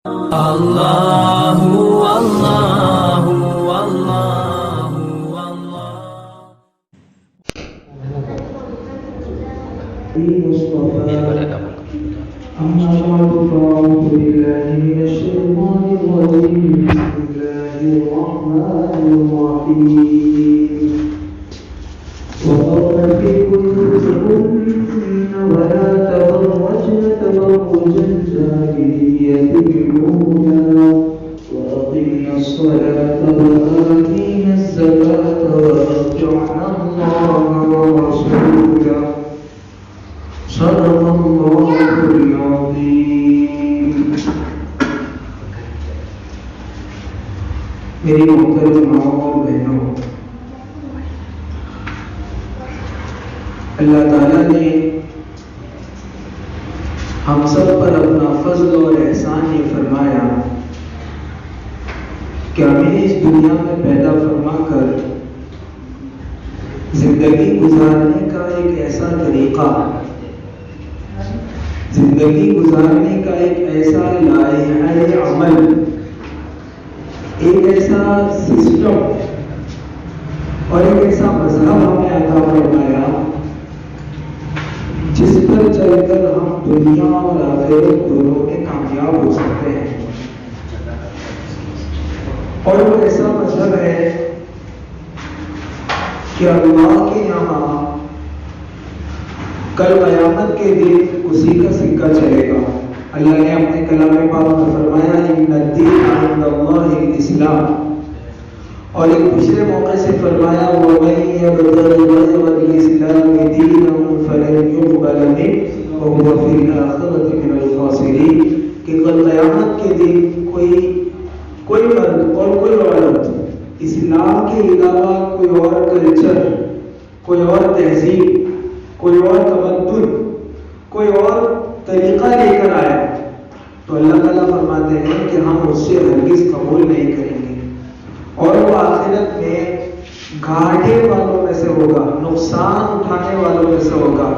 اللہ اللہ اللہ أما بعد فأعوذ بالله من الشيطان الرجيم بسم الله الرحمن الرحيم وقرن في بيوتكن ولا تبرجن تبرج الجاهلية الأولى وأقمنا الصلاة وآتينا الزكاة وأطعنا الله ورسوله صدق الله العظيم. میری محترم ماؤں اور بہنوں، اللہ تعالیٰ نے ہم سب پر اپنا فضل اور احسان یہ فرمایا کہ ہمیں اس دنیا میں پیدا فرما کر زندگی گزارنے کا ایک ایسا طریقہ، زندگی گزارنے کا ایک ایسا لائحہ عمل، ایک ایسا سسٹم اور ایک ایسا مذہب ہمیں عطا فرمایا جس پر چل کر ہم دنیا اور آخرت دونوں میں کامیاب ہو سکتے ہیں. اور وہ ایسا مذہب ہے کہ اللہ کے یہاں کل قیامت کے دن اسی کا سکہ چلے گا. اللہ نے اپنے کلام پاک میں فرمایا ان الدین عند اللہ الاسلام، اور ایک دوسرے موقع سے فرمایا وَمَن يَبْتَغِ غَيْرَ الْإِسْلَامِ دِينًا فَلَن يُقْبَلَ مِنْهُ وَهُوَ فِي الْآخِرَةِ مِنَ الْخَاسِرِينَ، کہ کل قیامت کے دن کوئی مرد اور کوئی عورت اسلام کے علاوہ کوئی اور کلچر، کوئی اور تہذیب، کوئی اور تمدن، کوئی اور طریقہ لے کر آیا تو اللہ تعالیٰ فرماتے ہیں کہ ہم اس سے ہرگز قبول نہیں کریں گے، اور وہ آخرت میں گھاٹے والوں میں سے ہوگا، نقصان اٹھانے والوں میں سے ہوگا،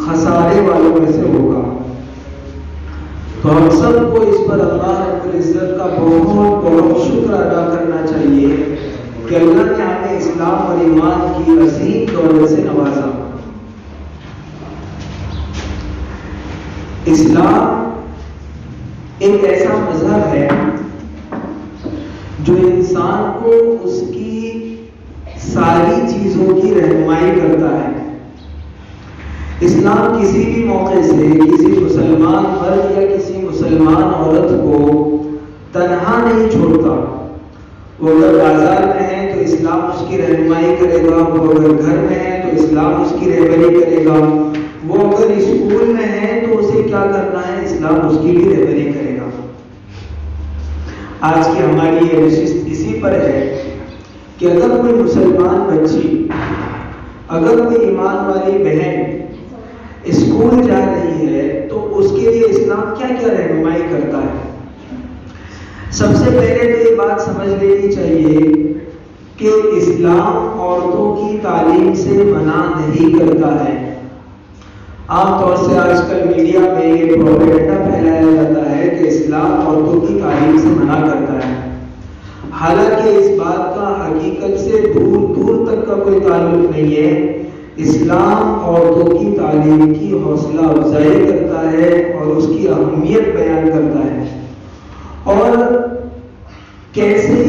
خسارے والوں میں سے ہوگا. تو ہم سب کو اس پر اللہ رب العزت کا بہت بہت شکر ادا کرنا چاہیے کہ اللہ نے ہمیں اسلام اور ایمان کی عظیم دولت سے نوازا. اسلام ایک ایسا مذہب ہے جو انسان کو اس کی ساری چیزوں کی رہنمائی کرتا ہے. اسلام کسی بھی موقع سے کسی مسلمان مرد یا کسی مسلمان عورت کو تنہا نہیں چھوڑتا. وہ اگر بازار میں ہے تو اسلام اس کی رہنمائی کرے گا، وہ اگر گھر میں ہے تو اسلام اس کی رہبری کرے گا، وہ اگر اسکول میں ہے تو اسے کیا کرنا ہے، اسلام اس کی بھی رہبری کرے گا. آج کی ہماری یہ نشست اسی پر ہے کہ اگر کوئی مسلمان بچی، اگر کوئی ایمان والی بہن اسکول جا رہی ہے تو اس کے لیے اسلام کیا کیا رہنمائی کرتا ہے. سب سے پہلے تو یہ بات سمجھ لینی چاہیے کہ اسلام عورتوں کی تعلیم سے منع نہیں کرتا ہے. عام طور سے آج کل میڈیا میں یہ پروپیگنڈا پھیلایا جاتا ہے کہ اسلام عورتوں کی تعلیم سے منع کرتا ہے، حالانکہ اس بات کا حقیقت سے دور دور تک کا کوئی تعلق نہیں ہے. اسلام عورتوں کی تعلیم کی حوصلہ افزائی کرتا ہے اور اس کی اہمیت بیان کرتا ہے. اور کیسے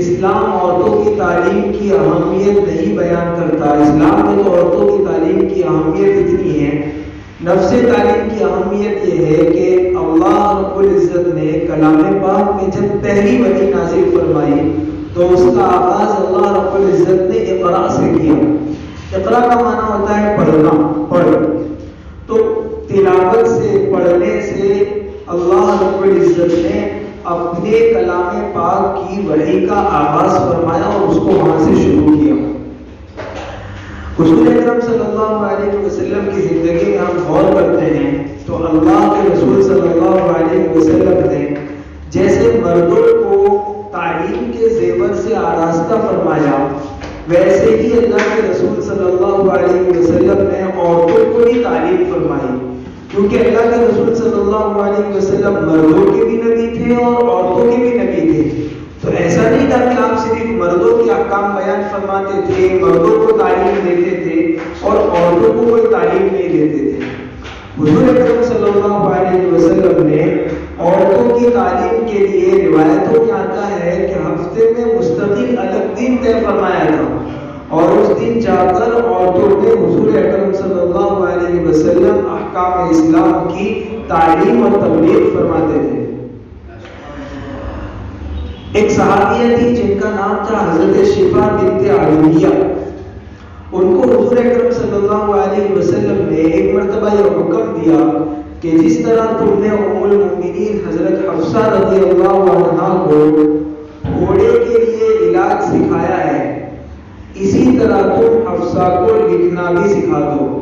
اسلام عورتوں کی تعلیم کی اہمیت نہیں بیان کرتا. اسلام میں تو عورتوں کی تعلیم کی اہمیت اتنی ہے. نفس تعلیم کی اہمیت یہ ہے کہ اللہ رب العزت نے کلام پاک میں جب پہلی وحی نازل فرمائی تو اس کا آغاز اللہ رب العزت نے اقرا سے کیا. اقرا کا معنی ہوتا ہے پڑھنا، پڑھ. تو تلاوت سے، پڑھنے سے اللہ رب العزت نے اپنے کلام پاک کی وحی کا آغاز فرمایا اور اس کو وہاں سے شروع کیا. حضور اکرم صلی اللہ علیہ وسلم کی زندگی میں ہم غور کرتے ہیں تو اللہ کے رسول صلی اللہ علیہ وسلم نے جیسے مردوں کو تعلیم کے زیور سے آراستہ فرمایا، ویسے ہی اللہ کے رسول صلی اللہ علیہ وسلم نے عورتوں کو بھی تعلیم فرمائی. کیونکہ اللہ کے رسول صلی اللہ علیہ وسلم مردوں کے بھی نبی تھے اور عورتوں کے بھی نبی تھے. تو ایسا نہیں تھا کہ آپ صرف مردوں کے احکام بیان فرماتے تھے، مردوں کو تعلیم دیتے تھے اور عورتوں کو کوئی تعلیم نہیں دیتے تھے. حضور اکرم صلی اللہ علیہ وسلم نے عورتوں کی تعلیم کے لیے روایتوں میں آتا ہے کہ ہفتے میں مستقل الگ دن طے فرمایا تھا، اور اس دن جا کر عورتوں نے حضور اکرم صلی اللہ علیہ وسلم احکام اسلام کی تعلیم اور تبلیغ فرماتے تھے. ایک صحابیہ تھی جن کا نام تھا حضرت شفا بنت عدویہ. ان کو حضور اکرم صلی اللہ علیہ وسلم نے ایک مرتبہ یہ حکم دیا کہ جس طرح تم نے ام المؤمنین حضرت حفصہ رضی اللہ عنہا کو گھوڑے کے لیے علاج سکھایا ہے، اسی طرح تم حفصہ کو لکھنا بھی سکھا دو.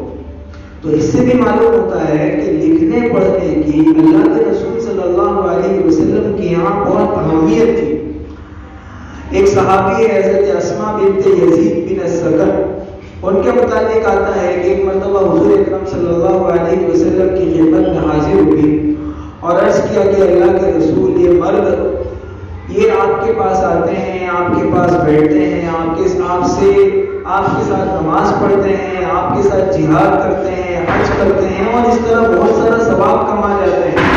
تو اس سے بھی معلوم ہوتا ہے کہ لکھنے پڑھنے کی اللہ کے رسول صلی اللہ علیہ وسلم کی یہاں بہت اہمیت تھی. ایک صحابی ہے حضرت اسماء بنت یزید بن السکن، ان کے متعلق آتا ہے کہ ایک مرتبہ حضور اکرم صلی اللہ علیہ وسلم کی خدمت میں حاضر ہوئی اور عرض کیا کہ اللہ کے رسول یہ مرد یہ آپ کے پاس آتے ہیں، آپ کے پاس بیٹھتے ہیں، آپ کے ساتھ نماز پڑھتے ہیں، آپ کے ساتھ جہاد کرتے ہیں، حج کرتے ہیں اور اس طرح بہت سارا ثواب کما جاتے ہیں،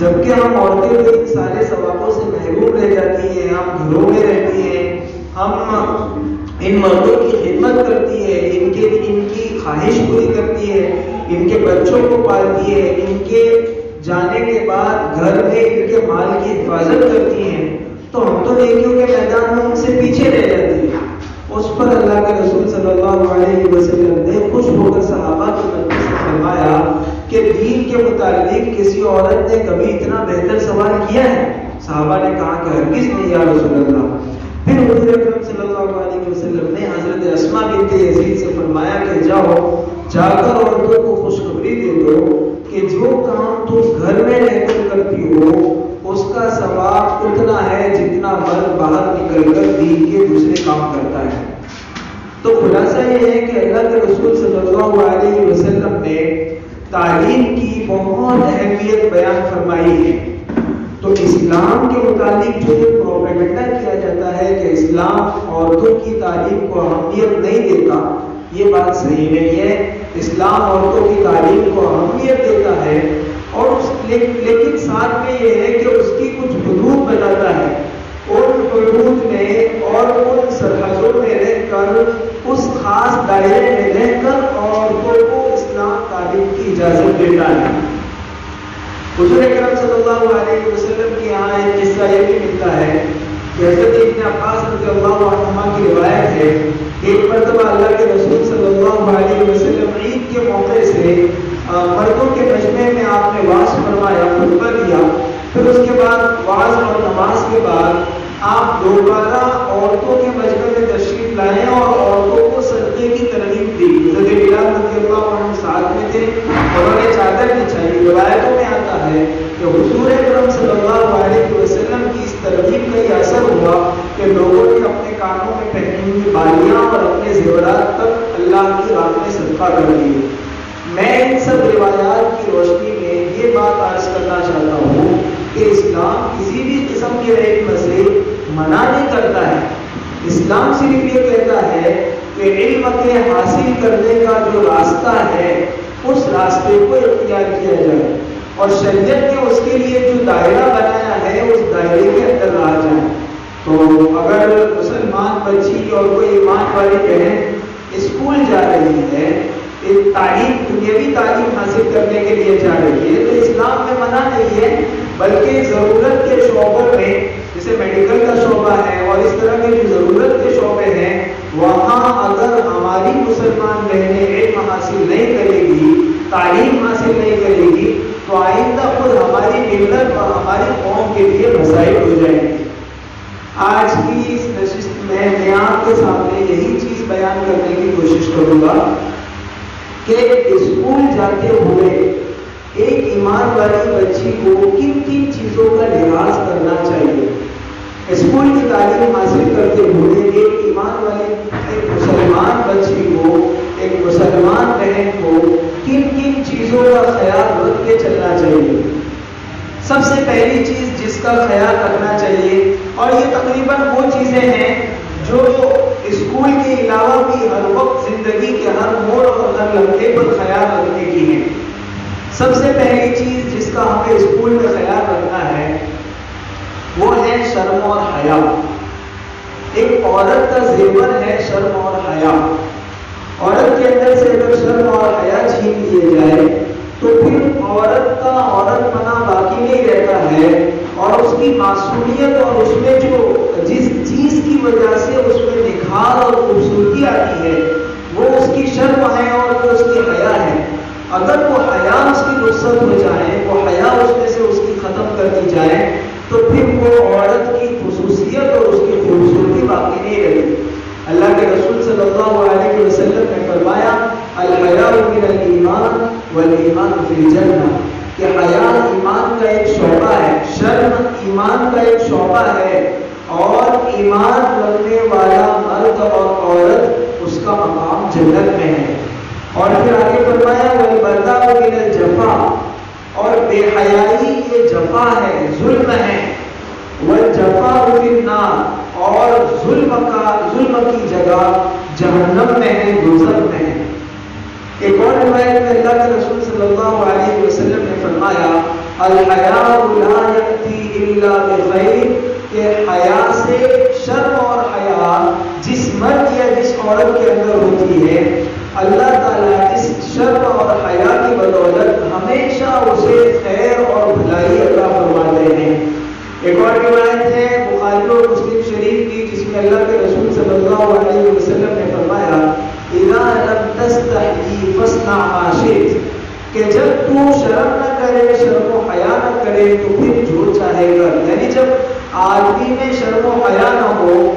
جبکہ ہم عورتیں تو ان سارے ثوابوں سے محروم رہ جاتی ہیں، ہم گھروں میں رہتی ہیں، ہم ان مردوں کی خدمت کرتی ہے، ان کی خواہش پوری کرتی ہے، ان کے بچوں کو پالتی ہے، ان کے جانے کے بعد گھر میں ان کے مال کی حفاظت کرتی ہیں، تو ہم تو نیکیوں کے میدان میں ان سے پیچھے رہ جاتی ہیں. اس پر اللہ کے رسول صلی اللہ علیہ وسلم نے خوش ہو کر صحابہ کی مدد سے فرمایا کہ دین کے متعلق کسی عورت نے کبھی اتنا بہتر سوال کیا ہے؟ صحابہ نے کہا کہ ہرگز نہیں یا رسول اللہ. پھر حضور اکرم صلی اللہ علیہ وسلم نے حضرت اسماء بنت یزید سے فرمایا کہ جاؤ جا کر عورتوں کو خوشخبری دے دو کہ جو کام تم گھر میں رہ کر کرتی ہو اس کا ثواب اتنا ہے جتنا مرد باہر نکل کر دین کے دوسرے کام کرتا ہے. تو خلاصہ یہ ہے کہ اللہ کے رسول صلی اللہ علیہ وسلم نے تعلیم کی بہت اہمیت بیان فرمائی ہے. تو اسلام کے متعلق جو یہ پروپیگنڈا کیا جاتا ہے کہ اسلام عورتوں کی تعلیم کو اہمیت نہیں دیتا، یہ بات صحیح نہیں ہے. اسلام عورتوں کی تعلیم کو اہمیت دیتا ہے اور لیکن ساتھ میں یہ ہے کہ اس کی کچھ حدود بتاتا ہے. ان حدود میں اور ان سرحدوں میں رہ کر اس خاص دائرے میں رہ کر عورتوں کو اسلام تعلیم کی اجازت دیتا ہے. حضور اکرم صلی اللہ علیہ وسلم کے یہاں ایک قصہ یہ بھی ملتا ہے کہ حضرت ابن عباس رضی اللہ عنہما کی روایت ہے کہ ایک مرتبہ اللہ کے رسول صلی اللہ علیہ وسلم عید کے موقع سے مردوں کے مجمع میں آپ نے واعظ فرمایا، خطبہ دیا. پھر اس کے بعد واعظ اور نماز کے بعد آپ دوبارہ عورتوں کے مجمع میں تشریف لائے اور عورتوں کو صدقے کی ترغیب دی. حضرت بلال رضی اللہ عنہ ساتھ میں تھے، انہوں نے چادر بچھائی. روایتوں میں آتا ہے کہ حضور اکرم صلی اللہ علیہ وسلم کی اس ترغیب کا یہ اثر ہوا کہ لوگوں نے اپنے کانوں میں پہنی ہوئی بالیاں اور اپنے زیورات تک اللہ کی راہ میں صدقہ کر دیے. میں ان سب روایات کی روشنی میں یہ بات عرض کرنا چاہتا ہوں کہ اسلام کسی بھی قسم کے علم سے منع نہیں کرتا ہے. اسلام صرف یہ کہتا ہے کہ علم کے حاصل کرنے کا جو راستہ ہے اس راستے کو اختیار کیا جائے اور شریعت نے اس کے لیے جو دائرہ بنایا ہے اس دائرے کے اندر رہا جائے. تو اگر مسلمان بچی اور کوئی ایمان والی بہن اسکول جا رہی ہے، تعلیم دنیاوی تعلیم حاصل کرنے کے لیے جا رہی ہے، تو اسلام میں منع نہیں ہے، بلکہ ضرورت کے شعبوں میں جیسے میڈیکل کا شعبہ ہے اور اس طرح کے جو ضرورت کے شعبے ہیں وہاں اگر ہماری مسلمان بہنیں علم حاصل نہیں کرے گی، تعلیم حاصل نہیں کرے گی تو آئندہ خود ہماری ملت اور ہماری قوم کے لیے مسائل ہو جائیں گے. آج کی اس نشست میں میں آپ کے سامنے یہی چیز بیان کرنے کی کوشش کروں گا کہ اسکول جاتے ہوئے ایک ایمان والی بچی کو کن کن چیزوں کا لحاظ کرنا چاہیے. اسکول کی تعلیم حاصل کرتے ہوئے ایک ایمان والی ایک مسلمان بچی کو ایک مسلمان بہن کو کن کن چیزوں کا خیال رکھ کے چلنا چاہیے؟ سب سے پہلی چیز جس کا خیال رکھنا چاہیے، اور یہ تقریباً وہ چیزیں ہیں جو اسکول کے علاوہ بھی ہر وقت زندگی کے ہر موڑ اور ہر لمحے پر خیال رکھنے کی ہے۔ سب سے پہلی چیز جس کا ہمیں اسکول میں خیال رکھنا ہے وہ ہے شرم اور حیا۔ ایک عورت کا زیور ہے شرم اور حیا۔ عورت کے اندر سے اگر شرم اور حیا چھین لیے جائے تو پھر عورت کا عورت پنا باقی نہیں رہتا ہے، اور اس کی معصومیت اور اس میں جو جس چیز کی وجہ سے اس میں نکھار اور خوبصورتی آتی ہے وہ اس کی شرم ہے اور وہ اس کی حیا ہے۔ اگر وہ حیا اس کی رخصت ہو جائے، وہ حیا اس میں سے اس کی ختم کر دی جائے تو پھر وہ عورت کی خصوصیت اور اس کی خوبصورتی باقی نہیں رہی۔ اللہ کے رسول صلی اللہ علیہ وسلم نے فرمایا الحیاء من الایمان والایمان فی الجنہ، کہ حیا ایمان کا ایک شعبہ ہے، شرم ایمان کا ایک شعبہ ہے، اور ایمان رکھنے والا مرد اور عورت اس کا مقام جنت میں ہے۔ اور پھر آگے فرمایا والبرداء من الجفا، اور بے حیائی یہ جفا ہے، ظلم ہے، والجفاء فی النار، اور ظلم کی جگہ جہنم میں ہے، دوزخ میں ہے۔ ایک اور روایت میں اللہ کے رسول صلی اللہ علیہ وسلم نے فرمایا الحیاء لا یأتی الا بخیر، کہ حیا سے شرم اور حیا جس مرد یا جس عورت کے اندر ہوتی ہے، اللہ تعالیٰ اس شرم اور حیا کی بدولت ہمیشہ اسے خیر اور بھلائی عطا فرماتے ہیں۔ ایک اور روایت ہے بخاری اور مسلم شریف کی جس میں اللہ کے رسول صلی اللہ علیہ وسلم نے فرمایا اذا لم تستحی فاصنع ما شئت، کہ جب تو شرم نہ کرے، شرم و حیا نہ کرے تو پھر جو چاہے گا۔ یعنی جب آدمی میں شرم و حیا نہ ہو،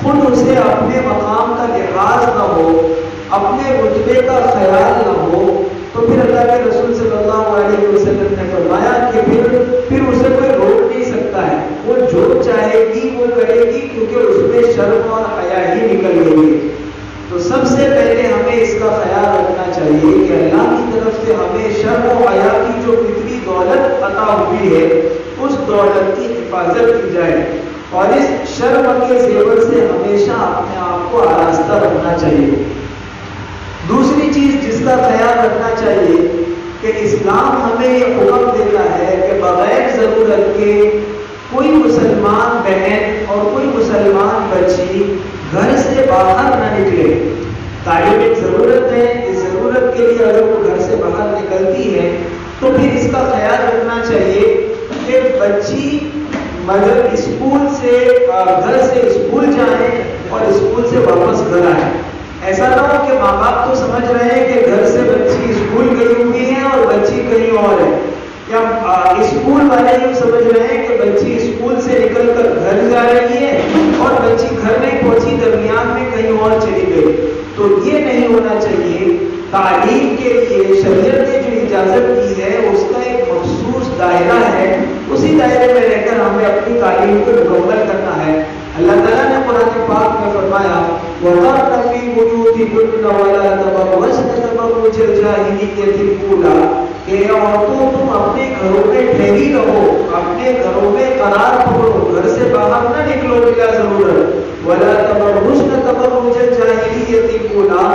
خود اسے اپنے مقام کا لحاظ نہ ہو، اپنے رتبے کا خیال نہ ہو، تو پھر اللہ کے رسول صلی اللہ علیہ وسلم نے فرمایا کہ پھر اسے کوئی روک نہیں سکتا ہے، وہ جو چاہے گی وہ کرے گی، کیونکہ اس میں شرم اور حیا ہی نکل گئی ہے۔ تو سب سے پہلے ہمیں اس کا خیال رکھنا چاہیے کہ اللہ کی طرف سے ہمیں شرم و حیا کی جو فطری دولت عطا ہوئی ہے اس دولت کی حفاظت کی جائے، اور اس شرم کے زیور سے ہمیشہ اپنے آپ کو آراستہ رکھنا چاہیے۔ دوسری چیز جس کا خیال رکھنا چاہیے کہ اسلام ہمیں یہ حکم دیتا ہے کہ بغیر ضرورت کے کوئی مسلمان بہن اور کوئی مسلمان بچی گھر سے باہر نہ نکلے۔ تعلیم ایک ضرورت ہے، اس ضرورت کے لیے اگر وہ گھر سے باہر نکلتی ہے تو پھر اس کا خیال رکھنا چاہیے کہ بچی مگر اسکول سے گھر سے اسکول جائیں اور اسکول سے واپس گھر آئیں۔ ایسا نہ ہو کہ ماں باپ تو سمجھ رہے ہیں کہ گھر سے بچی اسکول گئی ہوئی ہے اور بچی کہیں اور ہے، یا اسکول والے یوں سمجھ رہے ہیں کہ بچی اسکول سے نکل کر گھر جا رہی ہے اور بچی گھر نہیں پہنچی، درمیان میں کہیں اور چلی گئی۔ تو یہ نہیں ہونا چاہیے۔ تعلیم کے لیے شریعت نے جو اجازت دی ہے اس کا ایک مخصوص دائرہ ہے، اسی دائرے میں رہ کر ہمیں اپنی تعلیم کو مکمل کرنا ہے۔ اللہ تعالیٰ نے قرآن پاک میں فرمایا وَقَرْنَ فِي بُيُوتِكُنَّ وَلَا تَبَرَّجْنَ تَبَرُّجَ الْجَاهِلِيَّةِ الْأُولَىٰ، کہ عورتوں تم اپنے گھروں میں ٹھہری رہو، اپنے گھروں میں قرار پکڑو، گھر سے باہر نہ نکلو بلا ضرورت۔ وَلَا تَبَرُّجْنَ تَبَرُّجَ الْجَاهِلِيَّةِ الْأُولَىٰ،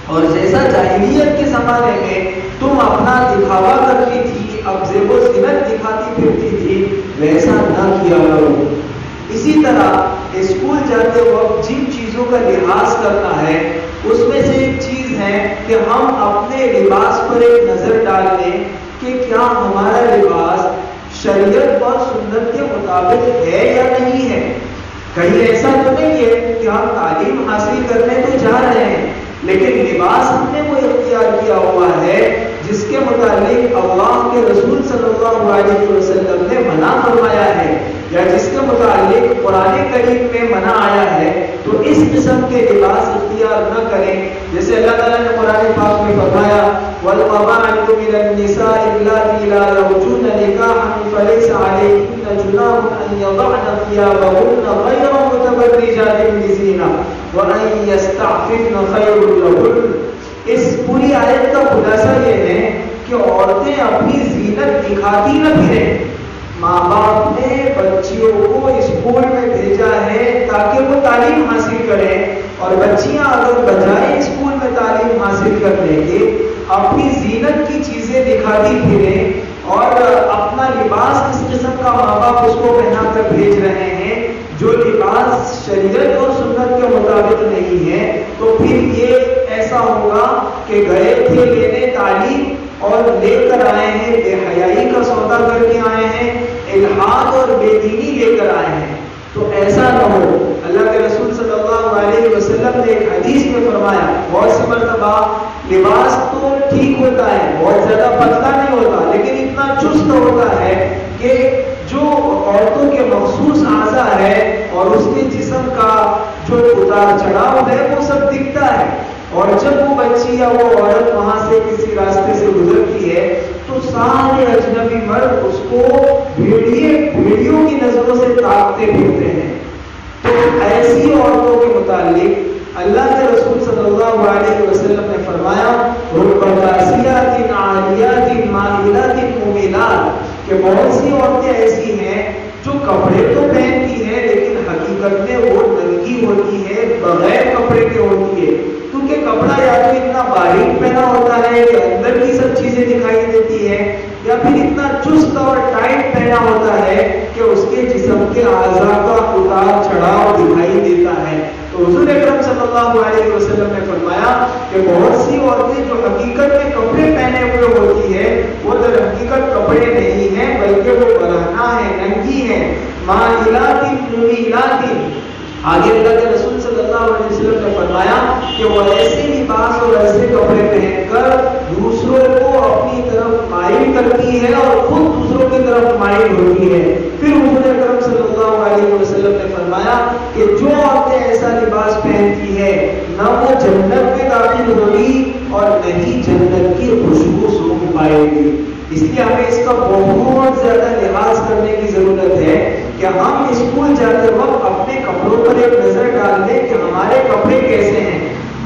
اور جیسا جاہلیت کے زمانے میں تم اپنا دکھاوا کرتی تھی، اب زیب و زینت دکھاتی پھرتی تھی، ویسا نہ کیا کرو۔ اسی طرح اسکول جاتے وقت جن چیزوں کا لحاظ کرنا ہے اس میں سے ایک چیز ہے کہ ہم اپنے لباس پر ایک نظر ڈال لیں کہ کیا ہمارا لباس شریعت اور سنت کے مطابق ہے یا نہیں ہے۔ کہیں ایسا تو نہیں ہے کہ ہم تعلیم حاصل کرنے تو جا رہے ہیں لیکن لباس ہم نے وہ اختیار کیا ہوا ہے جس کے متعلق اللہ کے رسول صلی اللہ علیہ وسلم نے منع فرمایا ہے، یا جس کے متعلق قرآن کریم میں منع آیا ہے، تو اس قسم کے لباس اختیار نہ کریں۔ جیسے اللہ تعالیٰ نے قرآن پاک میں فرمایا وَالْقَوَاعِدُ مِنَ النِّسَاءِ اللَّاتِي لَا يَرْجُونَ نِكَاحًا فَلَيْسَ عَلَيْهِنَّ جُنَاحٌ أَن يَضَعْنَ ثِيَابَهُنَّ غَيْرَ مُتَبَرِّجَاتٍ بِزِينَةٍ وَأَن يَسْتَعْفِفْنَ خَيْرٌ لَهُنَّ، اس پوری آیت کا خلاصہ یہ ہے کہ عورتیں اپنی زینت دکھاتی نہ پھریں. ماں باپ نے بچیوں کو اسکول میں بھیجا ہے تاکہ وہ تعلیم حاصل کریں، اور بچیاں اگر بجائے اسکول میں تعلیم حاصل کرنے کے اپنی زینت کی چیزیں دکھاتی پھریں اور اپنا لباس اس قسم کا ماں باپ اس کو پہنا کر بھیج رہے ہیں جو لباس شریعت اور سنت کے مطابق نہیں ہے، تو پھر یہ ایسا ہوگا کہ گئے تھے لینے تعلیم اور لے کر آئے ہیں بے حیائی کا سودا کر کے آئے ہیں، الحاد اور بے دینی لے کر آئے ہیں. تو ایسا نہ ہو. اللہ کے رسول صلی اللہ علیہ وسلم نے ایک حدیث میں فرمایا، بہت سی مرتبہ لباس تو ٹھیک ہوتا ہے، بہت زیادہ پتلا نہیں ہوتا، لیکن اتنا چست ہوتا ہے کہ جو عورتوں کے مخصوص اعضاء ہے اور اس کے جسم کا جو اتار چڑھاؤ ہے وہ سب دکھتا ہے. اور جب وہ بچی یا وہ عورت وہاں سے کسی راستے سے گزرتی ہے تو سارے اجنبی مرد اس کو بھیڑیوں کی نظروں سے تاکتے پھرتے ہیں. تو ایسی عورتوں کے متعلق اللہ کے رسول صلی اللہ علیہ وسلم نے فرمایا رب کاسیات عاریات مائلات ممیلات، کہ بہت سی عورتیں ایسی ہیں جو کپڑے تو پہنتی ہیں لیکن حقیقت میں وہ ننگی ہوتی ہے، بغیر کپڑے کے ہوتی ہے، کیونکہ کپڑا یا تو اتنا باریک پہنا ہوتا ہے کہ اندر کی سب چیزیں دکھائی دیتی ہے، یا پھر اتنا چست اور ٹائٹ پہنا ہوتا ہے کہ اس کے جسم کے اعضاء کا اتار چڑھاؤ دکھائی دیتا ہے. تو حضور اکرم صلی اللہ علیہ وسلم نے فرمایا کہ بہت سی عورتیں جو حقیقت میں کپڑے پہنے ہوئے ہوتی ہے وہ در حقیقت کپڑے نہیں ہیں بلکہ وہ برہنہ ہیں، ننگی ہیں. مائلات ممیلات. آگے اللہ کے رسول صلی اللہ علیہ وسلم نے فرمایا کہ وہ ایسے لباس اور ایسے کپڑے پہن کر دوسروں کو اپنی طرف مائل کرتی ہے اور خود دوسروں کی طرف مائل ہوتی ہے. پھر حضور اکرم صلی اللہ علیہ وسلم نے فرمایا کہ جو عورتیں ایسا لباس پہنتی ہے نہ وہ جنت میں داخل ہوگی اور نہ ہی جنت کی خوشبو سونگھ پائے گی. اس لیے ہمیں اس کا بہت زیادہ لحاظ کرنے کی ضرورت ہے کہ ہم اسکول جاتے وقت اپنے کپڑوں پر ایک نظر ڈال دیں کہ ہمارے کپڑے کیسے ہیں،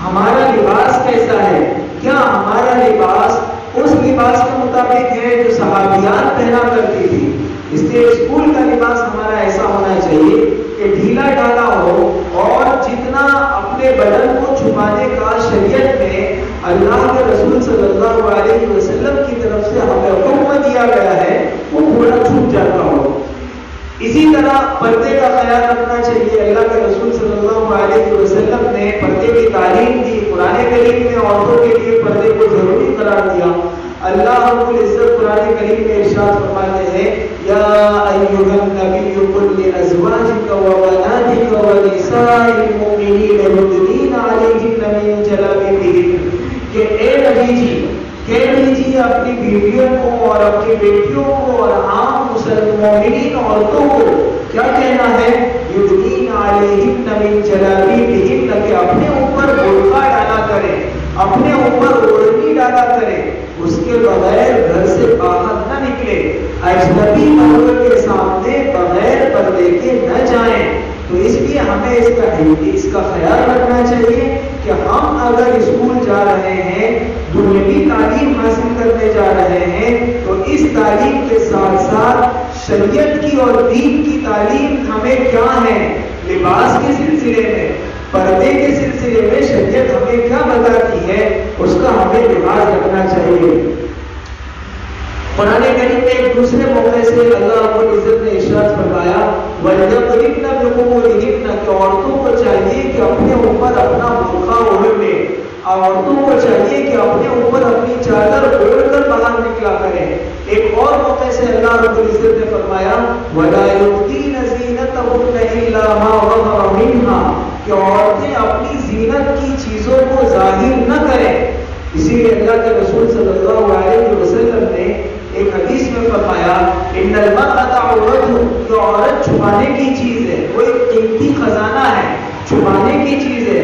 ہمارا لباس کیسا ہے، کیا ہمارا لباس اس لباس کے مطابق ہے جو صحابیات پہنا کرتی تھی. اس لیے اسکول کا لباس ہمارا ایسا ہونا چاہیے کہ ڈھیلا ڈالا ہو اور جتنا اپنے بدن کو چھپانے کا شریعت میں اللہ کے رسول صلی اللہ علیہ وسلم کی طرف سے ہمیں حکم دیا گیا ہے وہ تھوڑا چھپ جاتا ہو. اسی طرح پردے کا خیال رکھنا چاہیے. اللہ کے رسول صلی اللہ علیہ وسلم نے پردے کی تعلیم دی. قرآن کریم میں عورتوں کے لیے پردے کو ضروری قرار دیا. اللہ رب العزت قرآن کریم میں ارشاد فرماتے ہیں یا ایھا النبی قل لازواجک وبناتک ونساء المؤمنین یدنین علیہن من جلابیبہن، کہ اے نبی جی کہہ دیجیے اپنی بیویوں کو اور اپنی بیٹیوں کو اور عام مومنین عورتوں کو کیا کہنا ہے، یدنین علیہن من جلابیبہن، کہ اپنے اوپر برقع ڈالا کریں، اپنے اوپر اوڑھنی ڈالا کریں، اس کے بغیر گھر سے باہر نہ نکلے، اجنبی مرد کے سامنے بغیر پردے کے نہ جائیں. تو اس لیے ہمیں اس کا خیال رکھنا چاہیے کہ ہم اگر اسکول جا رہے ہیں، دنیوی تعلیم حاصل کرنے جا رہے ہیں، تو اس تعلیم کے ساتھ ساتھ شریعت کی اور دین کی تعلیم ہمیں کیا ہے، لباس کے سلسلے میں، پردے کے سلسلے میں شریعت ہمیں کیا بتاتی ہے اس کا ہمیں لحاظ رکھنا چاہیے. قرآن کریم میں ایک دوسرے موقع سے اللہ رب العزت نے ارشاد فرمایا وَلْيَضْرِبْنَ بِخُمُرِهِنَّ، کہ عورتوں کو چاہیے کہ اپنے اوپر اپنا برقع اوڑھ لیں، عورتوں کو چاہیے کہ اپنے اوپر اپنی چادر اوڑھ کر باہر نکلا کریں. ایک اور موقع سے اللہ رب العزت نے فرمایا وَلَا يُبْدِينَ زِينَتَهُنَّ إِلَّا مَا ظَهَرَ مِنْهَا، کہ عورتیں اپنی زینت کی چیزوں کو ظاہر نہ کریں. اسی لیے اللہ کے رسول صلی اللہ علیہ وسلم نے ایک حدیث میں فرمایا ان المرأة عورت، کہ عورت چھپانے کی چیز ہے، وہ ایک قیمتی خزانہ ہے، چھپانے کی چیز ہے.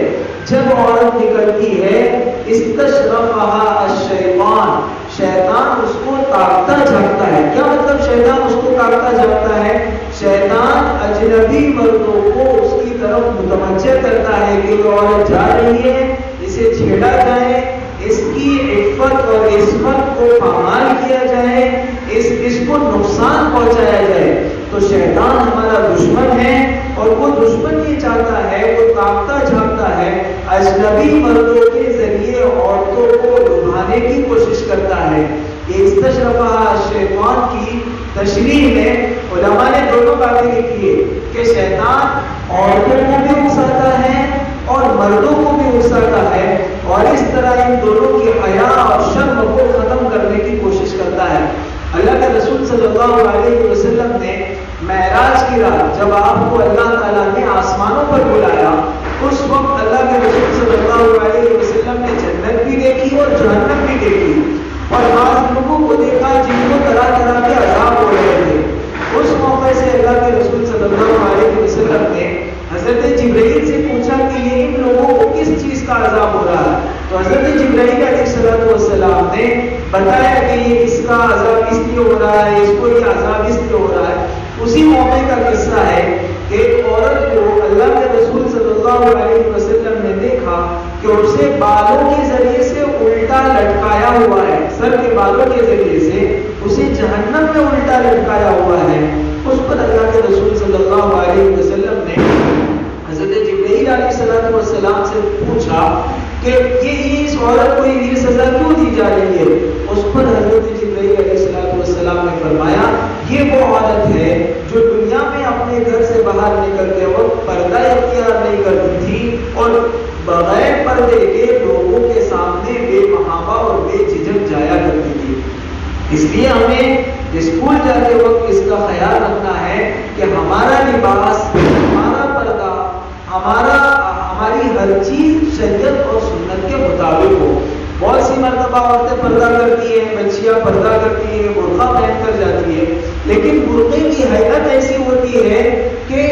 جب عورت نکلتی ہے استشرفها الشیطان، شیطان اس کو تاکتا جھانکتا ہے. کیا مطلب شیطان اس کو تاکتا جھانکتا ہے؟ شیطان اجنبی مردوں کو اس کی طرف متوجہ کرتا ہے کہ یہ عورت جا رہی ہے، اسے چھیڑا جائے، اس کی عفت اور عصمت کو پامال کیا جائے، اس کو نقصان پہنچایا جائے، تو شیطان ہمارا دشمن ہے، اور وہ دشمن یہ چاہتا ہے، وہ تاکتا جھانکتا ہے، اجنبی مردوں کے ذریعے عورتوں کو لبھانے کی کوشش کرتا ہے۔ یہ استشرفہ شیطان کی تشریح میں علماء نے دونوں باتیں لکھی ہے کہ شیطان عورتوں کو بھی اکساتا ہے اور مردوں کو بھی اکساتا ہے، اور اس طرح ان دونوں کی حیا اور شرم کو ختم کرنے کی کوشش کرتا ہے۔ اللہ کے رسول صلی اللہ علیہ وسلم نے معراج کی رات جب آپ کو اللہ تعالیٰ نے آسمانوں پر بلایا، اس وقت اللہ کے رسول صلی اللہ علیہ وسلم نے جنت بھی دیکھی اور جہنم بھی دیکھی، اور بعض لوگوں کو دیکھا جن کو طرح طرح کے عذاب ہو رہے تھے۔ اس موقع سے اللہ کے رسول صلی اللہ علیہ وسلم نے حضرت جبرائیل سے پوچھا کہ یہ ان لوگوں کو کس چیز کا عذاب ہو رہا ہے، تو حضرت جبرائیل علیہ السلام نے بتایا کہ یہ اس کا عذاب اس لیے ہو رہا ہے، اس کو یہ عذاب اس لیے ہو رہا ہے۔ اسی موقع کا قصہ ہے کہ ایک عورت کو اللہ کے رسول صلی اللہ علیہ وسلم نے دیکھا کہ اسے بالوں کے ذریعے سے الٹا لٹکایا ہوا ہے، سر کے بالوں کے ذریعے سے اسے جہنم میں الٹا لٹکایا ہوا ہے۔ اس پر اللہ کے رسول صلی اللہ علیہ وسلم نے حضرت جبرائیل علیہ السلام سے پوچھا کہ یہ اس عورت کو یہ سزا کیوں دی جا رہی ہے؟ اس پر حضرت جبرائیل علیہ السلام نے فرمایا یہ وہ عورت ہے جو دنیا میں اپنے گھر سے باہر نکلتے وقت پردہ اختیار نہیں کرتی تھی اور بغیر پردے کے لوگوں کے سامنے بے محابہ اور بے جھجک جایا کرتی تھی۔ اس لیے ہمیں اسکول جاتے وقت اس کا خیال رکھنا ہے کہ ہمارا لباس، ہمارا پردہ، ہماری ہر چیز شریعت اور سنت کے مطابق ہو۔ بہت سی مرتبہ عورتیں پردہ کرتی ہیں، بچیاں پردہ کرتی ہیں، برقع پہن کر جاتی ہیں، لیکن برقعے کی حیت ایسی ہوتی ہے کہ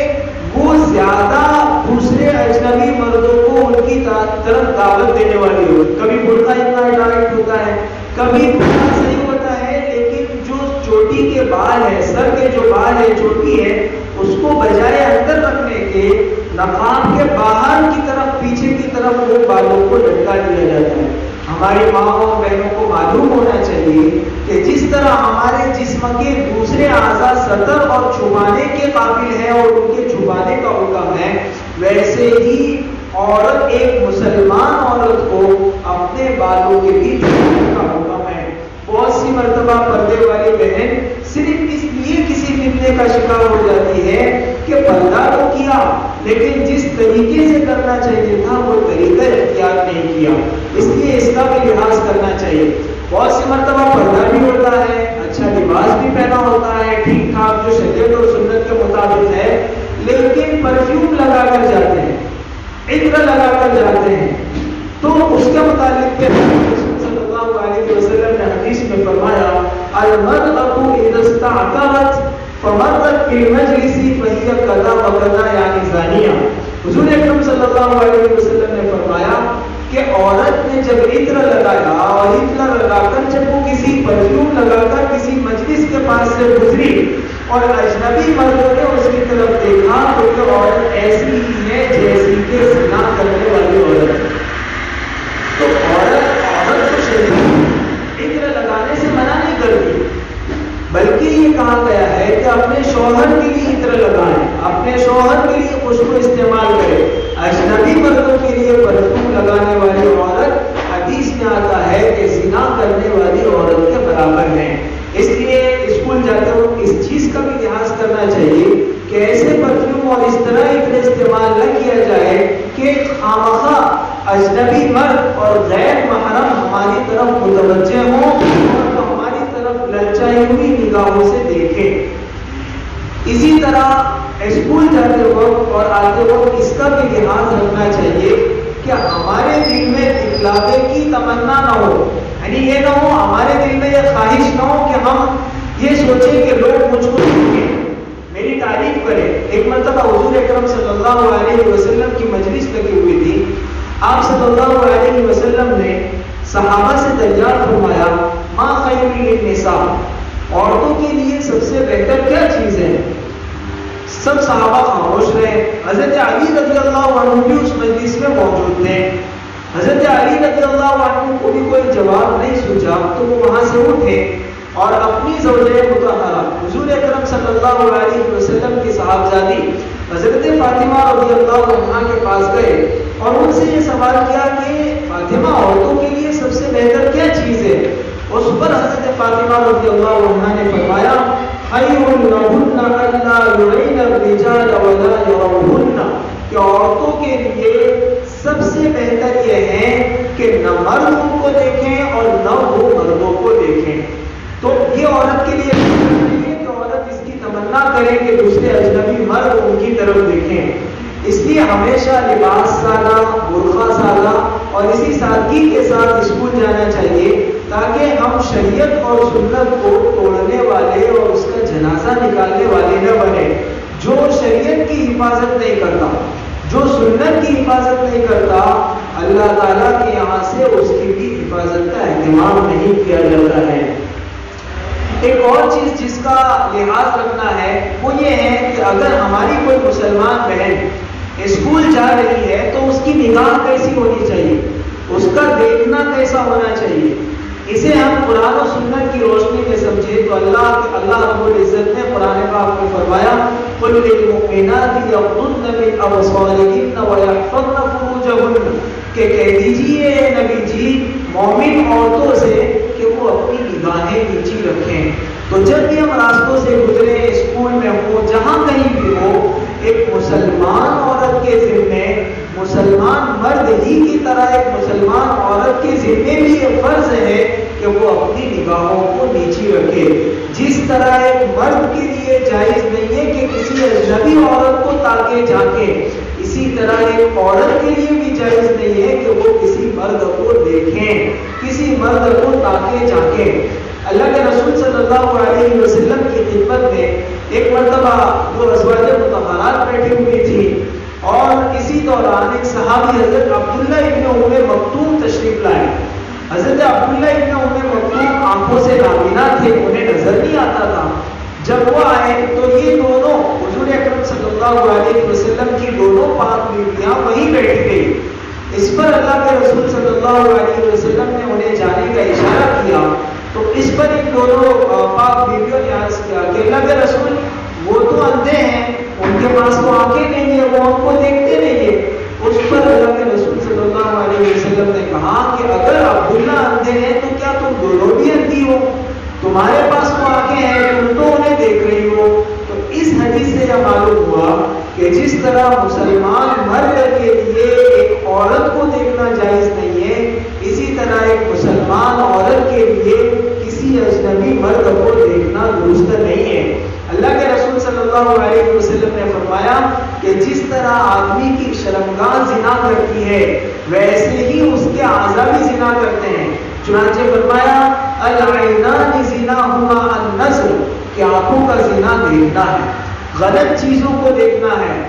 وہ زیادہ دوسرے اجنبی مردوں کو ان کی طرف دعوت دینے والی ہو۔ کبھی برقع اتنا ٹائٹ ہوتا ہے، کبھی برقع صحیح ہوتا ہے، لیکن جو چوٹی کے بال ہے، سر کے جو بال ہے، چوٹی ہے، اس کو بجائے اندر رکھنے کے نقاب کے باہر کی طرف، پیچھے کی طرف وہ بالوں کو لٹکا دیا جاتا ہے۔ ہماری ماں اور بہنوں کو معلوم ہونا چاہیے کہ جس طرح ہمارے جسم کے دوسرے اعضاء ستر اور چھپانے کے قابل ہیں اور ان کے چھپانے کا حکم ہے، ویسے ہی عورت، ایک مسلمان عورت کو اپنے بالوں کے بھی چھپانے کا حکم ہے۔ بہت سی مرتبہ پردے والی بہن صرف اس لیے کسی فتنے کا شکار ہو جاتی ہے کہ پردہ تو کیا لیکن جس طریقے سے کرنا چاہیے تھا وہ طریقہ اختیار نہیں کیا، اس لیے اس کا بھی لحاظ کرنا چاہیے۔ بہت سی مرتبہ پردہ بھی ہوتا ہے، اچھا لباس بھی پہنا ہوتا ہے، ٹھیک ٹھاک جو شریعت اور سنت کے مطابق ہے، لیکن پرفیوم لگا کر جاتے ہیں، عطر لگا کر جاتے ہیں، تو اس کے متعلق صلی اللہ علیہ وسلم نے حدیث میں فرمایا المرأة اذا استعطرت فمرت بالمجلس فهي كذا وكذا یعنی زانیہ۔ حضور اکرم صلی اللہ علیہ وسلم نے فرمایا کہ عورت نے جب عطر لگایا اور عطر لگا کر جب وہ کسی پرفیوم لگا کر کسی مجلس کے پاس سے گزری اور اجنبی مردوں نے اس کی طرف دیکھا تو وہ عورت ایسی ہی ہے جیسی کہ زنا کرنے والی عورت۔ تو عورت کو شریعت عطر لگانے سے منع نہیں کرتی، بلکہ یہ کہا گیا ہے کہ اپنے شوہر کے لیے عطر لگائیں، اپنے شوہر کے لیے خوشبو استعمال کریں۔ اجنبی مردوں کے لیے پرفیوم لگانے والی عورت حدیث میں آتا ہے کہ زنا کرنے والی عورت کے برابر ہے۔ اس لیے اسکول جاتے وقت اس چیز کا بھی لحاظ کرنا چاہیے کہ ایسے پرفیوم اور اس طرح عطر استعمال نہ کیا جائے کہ خامخواہ اجنبی مرد اور غیر محرم ہماری طرف متوجہ ہوں اور ہماری طرف للچائی ہوئی نگاہوں سے دیکھیں۔ اسی طرح اسکول جاتے وقت اور آتے وقت اس کا بھی لحاظ رکھنا چاہیے کہ ہمارے دل میں دکھلاوے کی تمنا نہ ہو، یعنی یہ نہ ہو، ہمارے دل میں یہ خواہش نہ ہو کہ ہم یہ سوچیں کہ لوگ مجھ کو دیکھیں، میری تعریف کریں۔ ایک مرتبہ حضور اکرم صلی اللہ علیہ وسلم کی مجلس لگی ہوئی تھی، آپ صلی اللہ علیہ وسلم نے صحابہ سے دریافت فرمایا ما خیر للنساء، عورتوں کے لیے سب سے بہتر کیا چیز ہے؟ سب صحابہ خاموش رہے۔ حضرت علی رضی اللہ عنہ بھی اس مجلس میں موجود تھے۔ حضرت علی رضی اللہ عنہ کو بھی کوئی جواب نہیں سوچا تو وہ وہاں سے اٹھے اور اپنی زوجہ مطہرہ حضور اکرم صلی اللہ علیہ وسلم کی صاحبزادی حضرت فاطمہ رضی اللہ عنہا کے پاس گئے اور ان سے یہ سوال کیا کہ فاطمہ عورتوں کے لیے سب سے بہتر کیا چیز ہے؟ اس پر حضرت فاطمہ رضی اللہ عنہا نے فرمایا خیر لہن الا یرین الرجال ولا یروہن، کہ عورتوں کے لیے سب سے بہتر یہ ہے کہ نہ مرد ان کو دیکھیں اور نہ وہ مردوں کو دیکھیں. تو یہ عورت کے لیے کہ عورت اس کی تمنا کرے کہ دوسرے اجنبی مرد ان کی طرف دیکھیں. اس لیے ہمیشہ لباس سادہ، برقع سادہ اور اسی سادگی کے ساتھ اسکول جانا چاہیے تاکہ ہم شریعت اور سنت کو توڑنے والے اور اس کا جنازہ نکالنے والے نہ بنے. جو شریعت کی حفاظت نہیں کرتا، جو سنت کی حفاظت نہیں کرتا، اللہ تعالیٰ کے یہاں سے اس کی بھی حفاظت کا اہتمام نہیں کیا جاتا ہے. ایک اور چیز جس کا لحاظ رکھنا ہے وہ یہ ہے کہ اگر ہماری کوئی مسلمان بہن اسکول جا رہی ہے تو اس کی نگاہ کیسی ہونی چاہیے، اس کا دیکھنا کیسا ہونا چاہیے. اسے ہم قرآن و سنت کی روشنی میں سمجھے تو اللہ رب العزت نے قرآن پاک میں فرمایا قل للمؤمنات یغضضن من ابصارهن ویحفظن فروجهن، کہ کہہ دیجیے نبی جی مومن عورتوں سے کہ وہ اپنی نگاہیں نیچی رکھیں. تو جب بھی ہم راستوں سے گزرے، اسکول میں ہو، جہاں کہیں بھی ہو، ایک مسلمان عورت کے ذمے، مسلمان مرد ہی کی طرح ایک مسلمان عورت کے ذمے بھی یہ فرض ہے کہ وہ اپنی نگاہوں کو نیچی رکھے. جس طرح ایک مرد کے لیے جائز نہیں ہے کہ کسی اجنبی عورت کو تاکے جھانکے، اسی طرح ایک عورت کے لیے بھی جائز نہیں ہے کہ وہ کسی مرد کو دیکھیں، کسی مرد کو تاکے جھانکیں. اللہ کے رسول صلی اللہ علیہ وسلم کی خدمت میں ایک مرتبہ دو ازواج مطہرات بیٹھی ہوئی تھی اور اسی دوران ایک صحابی حضرت عبداللہ ابن ام مکتوم تشریف لائے. حضرت عبداللہ ابن ام مکتوم آنکھوں سے نابینا تھے، انہیں نظر نہیں آتا تھا. جب وہ آئے تو یہ دونوں حضور اکرم صلی اللہ علیہ وسلم کی دونوں پاک بیویاں وہیں بیٹھ گئی. اس پر اللہ کے رسول صلی اللہ علیہ وسلم نے انہیں جانے کا اشارہ کیا تو اس پر ان دونوں پاک بیویوں نے عرض کیا کہ اللہ کے رسول وہ تو اندھے ہیں، ان کے پاس تو آنکھیں نہیں ہیں، وہ ہم کو دیکھتے نہیں ہیں. اس پر اللہ کے رسول صلی اللہ علیہ وسلم نے کہا کہ اگر عبداللہ اندھے ہیں تو کیا تم دونوں بھی اندھی ہو؟ تمہارے پاس تو آنکھیں ہیں، تم تو انہیں دیکھ رہی ہو. تو اس حدیث سے یہ معلوم ہوا کہ جس طرح مسلمان مرد کے لیے ایک عورت کو دیکھنا جائز نہیں ہے، اسی طرح ایک مسلمان عورت کے لیے کسی اجنبی مرد کو دیکھنا درست نہیں ہے. اللہ کے رسول صلی اللہ علیہ وسلم نے فرمایا کہ جس طرح آدمی کی شرمگاہ زنا کرتی ہے ویسے ہی اس کے اعضاء بھی زنا کرتے ہیں. چنانچہ فرمایا العینان زناہما النظر، کہ آنکھوں کا زنا دیکھنا ہے، غلط چیزوں کو دیکھنا ہے،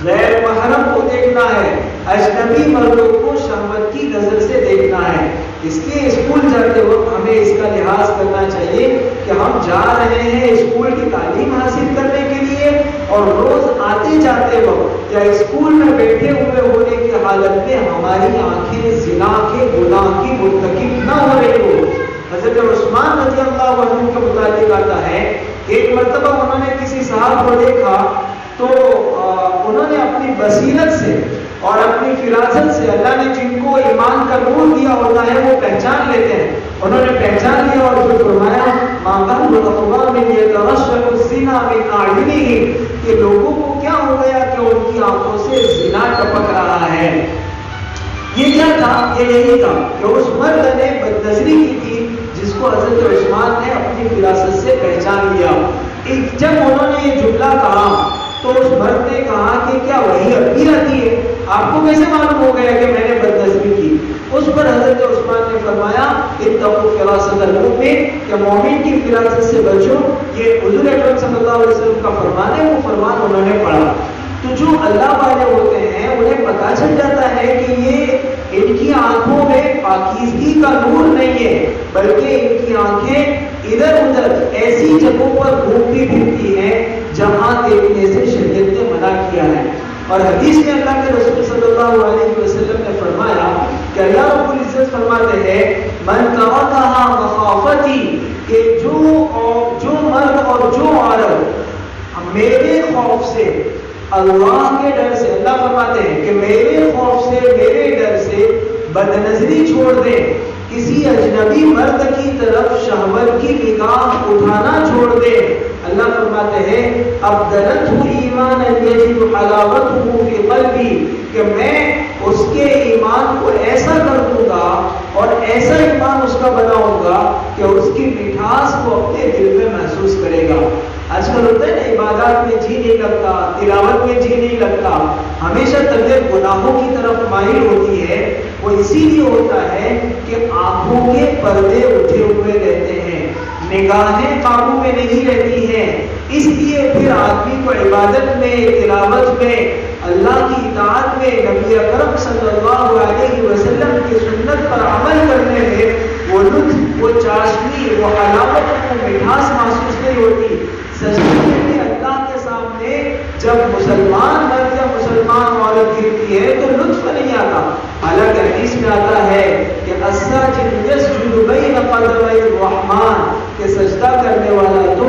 غیر محرم کو دیکھنا ہے، اجنبی مردوں کو شہوت کی نظر سے دیکھنا ہے. اس لیے اسکول جاتے وقت ہمیں اس کا لحاظ کرنا چاہیے کہ ہم جا رہے ہیں اسکول کی تعلیم حاصل کرنے کے لیے اور روز آتے جاتے وقت یا اسکول میں بیٹھے ہوئے ہونے کی حالت میں ہماری آنکھیں زنا کے گناہ کی مرتکب نہ ہو رہی ہو. حضرت عثمان رضی اللہ عنہ کے متعلق آتا ہے کہ ایک مرتبہ انہوں نے کسی صاحب کو دیکھا تو انہوں نے اپنی بصیرت سے اور اپنی فراست سے، اللہ نے جن کو ایمان کا نور دیا ہوتا ہے وہ پہچان لیتے ہیں، انہوں نے پہچان لیا اور پھر فرمایا کہ لوگوں کو کیا ہو گیا کہ ان کی آنکھوں سے زنا ٹپک رہا ہے. یہ کیا تھا؟ یہ یہی تھا کہ اس مرد نے بدنظری کی تھی جس کو حضرت عثمان نے اپنی فراست سے پہچان لیا. جب انہوں نے یہ جملہ کہا تو اس مرد نے کہا کہ کیا وہی اب بھی آتی ہے؟ آپ کو کیسے معلوم ہو گیا کہ میں نے بدنظری کی؟ اس پر حضرت عثمان نے فرمایا اتقوا فراست المؤمن، کہ مومن کی فراست سے بچو. یہ حضور اکرم صلی اللہ علیہ وسلم کا فرمان ہے، وہ فرمان انہوں نے پڑھا. تو جو اللہ والے ہوتے ہیں انہیں پتہ چل جاتا ہے کہ یہ ان کی آنکھوں میں پاکیزگی کا نور نہیں ہے، بلکہ ان کی آنکھیں ادھر ادھر ایسی جگہوں پر گھومتی پھرتی ہیں جہاں دیکھنے سے شریعت نے منع کیا ہے. اور حدیث میں اللہ کے رسول صلی اللہ علیہ وسلم نے فرمایا کہ اللہ فرماتے ہیں من ترکھا مخافتی، کہ جو مرد اور جو عورت میرے خوف سے، اللہ کے ڈر سے، اللہ فرماتے ہیں کہ میرے خوف سے، میرے ڈر سے بدنظری چھوڑ دیں، کسی اجنبی مرد کی طرف شہوت کی نگاہ اٹھانا چھوڑ دے، اللہ فرماتے ہیں ابدلتہ ایمانا یجد حلاوتہ فی قلبی، کہ میں اس کے ایمان کو ایسا کر دوں گا اور ایسا ایمان اس کا بناؤں گا کہ اس کی مٹھاس کو اپنے دل میں محسوس کرے گا۔ آج کل ہوتا ہے نا، عبادات میں جی نہیں لگتا، تلاوت میں جی نہیں لگتا، ہمیشہ طبیعت گناہوں کی طرف مائل ہوتی ہے۔ وہ اسی لیے ہوتا ہے کہ آنکھوں کے پردے اٹھے ہوئے رہتے ہیں، نگاہیں قابو میں نہیں رہتی ہیں، اس لیے پھر آدمی کو عبادت میں، تلاوت میں، اللہ کی اطاعت میں، نبی اکرم صلی اللہ علیہ وسلم کی سنت پر عمل کرنے میں وہ لطف، وہ چاشنی، وہ حلاوت، وہ مٹھاس محسوس نہیں ہوتی۔ سجدے میں اللہ کے سامنے جب مسلمان مرد یا مسلمان عورت گرتی ہے تو لطف نہیں آتا، حالانکہ حدیث میں آتا ہے کہ الساجد یسجد بین قدمی الرحمن، کہ سجدہ کرنے والا تو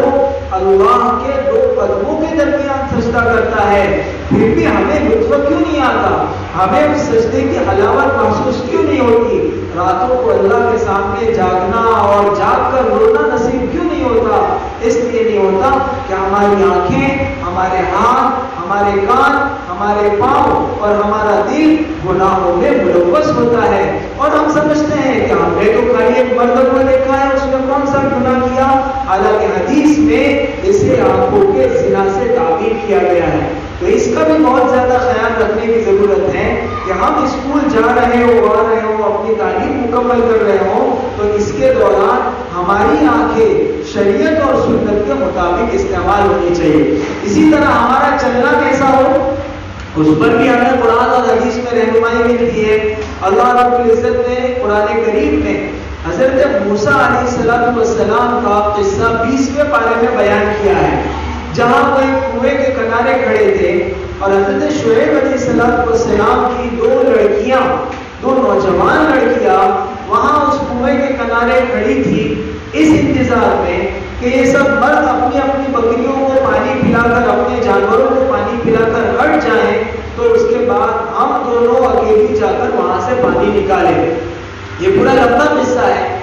اللہ کے دو قدموں کے درمیان سجدہ کرتا ہے، پھر بھی ہمیں لطف کیوں نہیں آتا، ہمیں اس سجدے کی حلاوت محسوس کیوں نہیں ہوتی، راتوں کو اللہ کے سامنے جاگنا اور جاگ کر رونا نصیب کیوں نہیں ہوتا؟ اس لیے نہیں ہوتا کہ ہماری آنکھیں، ہمارے ہاتھ، ہمارے کان، ہمارے پاؤں اور ہمارا دل گناہوں میں ملوث ہوتا ہے، اور ہم سمجھتے ہیں کہ ہم نے تو خالی ایک مرد کو دیکھا ہے، اس نے کون سا گناہ کیا، حالانکہ حدیث میں اسے آنکھوں کے زنا سے تعبیر کیا گیا ہے۔ تو اس کا بھی بہت زیادہ خیال رکھنے کی ضرورت ہے کہ ہم اسکول جا رہے ہو، آ رہے ہو، اپنی تعلیم مکمل کر رہے ہو، تو اس کے دوران ہماری آنکھیں شریعت اور سنت کے مطابق استعمال ہونی چاہیے۔ اسی طرح ہمارا چلنا کیسا ہو، اس پر بھی ہمیں قرآن اور حدیث میں رہنمائی ملتی ہے۔ اللہ رب العزت نے قرآن کریم میں حضرت موسیٰ علیہ السلام کا قصہ 20ویں پارے میں بیان کیا ہے، جہاں وہ ایک کنویں کے کنارے کھڑے تھے اور حضرت شعیب علیہ السلام کی دو لڑکیاں، دو نوجوان لڑکیاں وہاں اس کنویں کے کنارے کھڑی تھی، اس انتظار میں کہ یہ سب مرد اپنی اپنی بکریوں کو پانی پلا کر، اپنے جانوروں کو پانی پلا کر ہٹ جائیں، تو اس کے بعد ہم دونوں اکیلی جا کر وہاں سے پانی نکالیں۔ یہ پورا لمبا قصہ ہے۔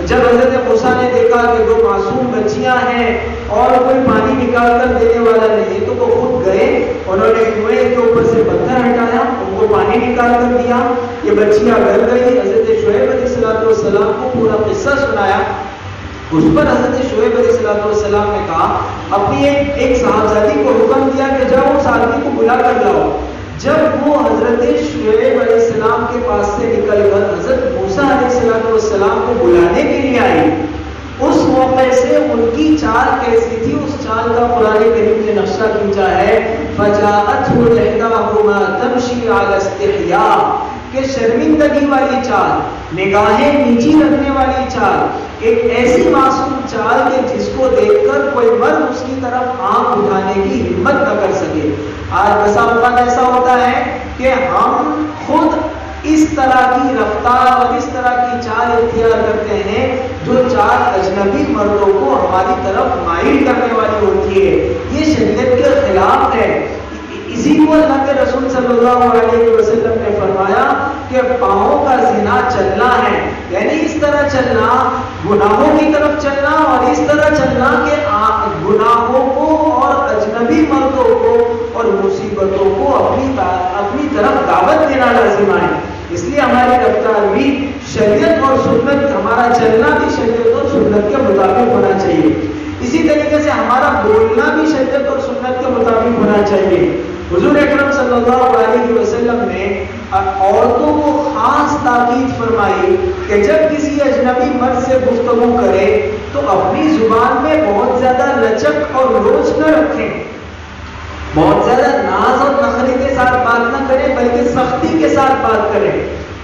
جب حضرت موسیٰ نے دیکھا کہ دو معصوم بچیاں ہیں اور کوئی پانی نکال کر دینے والا نہیں، تو وہ خود گئے، انہوں نے کنویں کے اوپر سے پتھر ہٹایا، ان کو پانی نکال کر دیا، یہ بچیاں ڈر گئی، حضرت شعیب علیہ السلام کو پورا قصہ سنایا۔ اس پر حضرت شعیب علیہ السلام نے کہا، اپنی ایک صاحبزادی کو حکم دیا کہ جاؤ اس آدمی کو بلا کر لاؤ۔ جب وہ حضرت شعیب علیہ السلام کے پاس سے نکل کر حضرت موسیٰ علیہ السلام کو بلانے کے لیے آئی، اس موقع سے ان کی چال کیسی تھی، اس چال کا قرآن کریم نے نقشہ کھینچا ہے، فَجَاءَتْهُ إِحْدَاهُمَا تَمْشِي عَلَى اسْتِحْيَاءٍ، کہ شرمندگی والی چال، نگاہیں نیچی رکھنے والی چال، ایک ایسی معصوم چال کہ جس کو دیکھ کر کوئی مرد اس کی طرف آنکھ اٹھانے کی ہمت نہ کر سکے۔ آج بسا اوقات ایسا ہوتا ہے کہ ہم خود اس طرح کی رفتار اور اس طرح کی چال اختیار کرتے ہیں جو چال اجنبی مردوں کو ہماری طرف مائل کرنے والی ہوتی ہے، یہ شریعت کے خلاف ہے۔ اسی کو اللہ کے رسول صلی اللہ علیہ وسلم نے فرمایا کہ پاؤں کا زنا چلنا ہے، یعنی اس طرح چلنا، گناہوں کی طرف چلنا، اور اس طرح چلنا کہ گناہوں کو اور اجنبی مردوں کو اور مصیبتوں کو اپنی طرف دعوت دینا لازم ہے۔ اس لیے ہماری رفتار بھی شریعت اور سنت، ہمارا چلنا بھی شریعت اور سنت کے مطابق ہونا چاہیے۔ اسی طریقے سے ہمارا بولنا بھی شریعت اور سنت کے مطابق ہونا چاہیے۔ حضور اکرم صلی اللہ علیہ وسلم نے عورتوں کو خاص تاکید فرمائی کہ جب کسی اجنبی مرد سے گفتگو کرے تو اپنی زبان میں بہت زیادہ لچک اور لوچ نہ رکھیں، بہت زیادہ ناز اور نخرے کے ساتھ بات نہ کریں، بلکہ سختی کے ساتھ بات کریں۔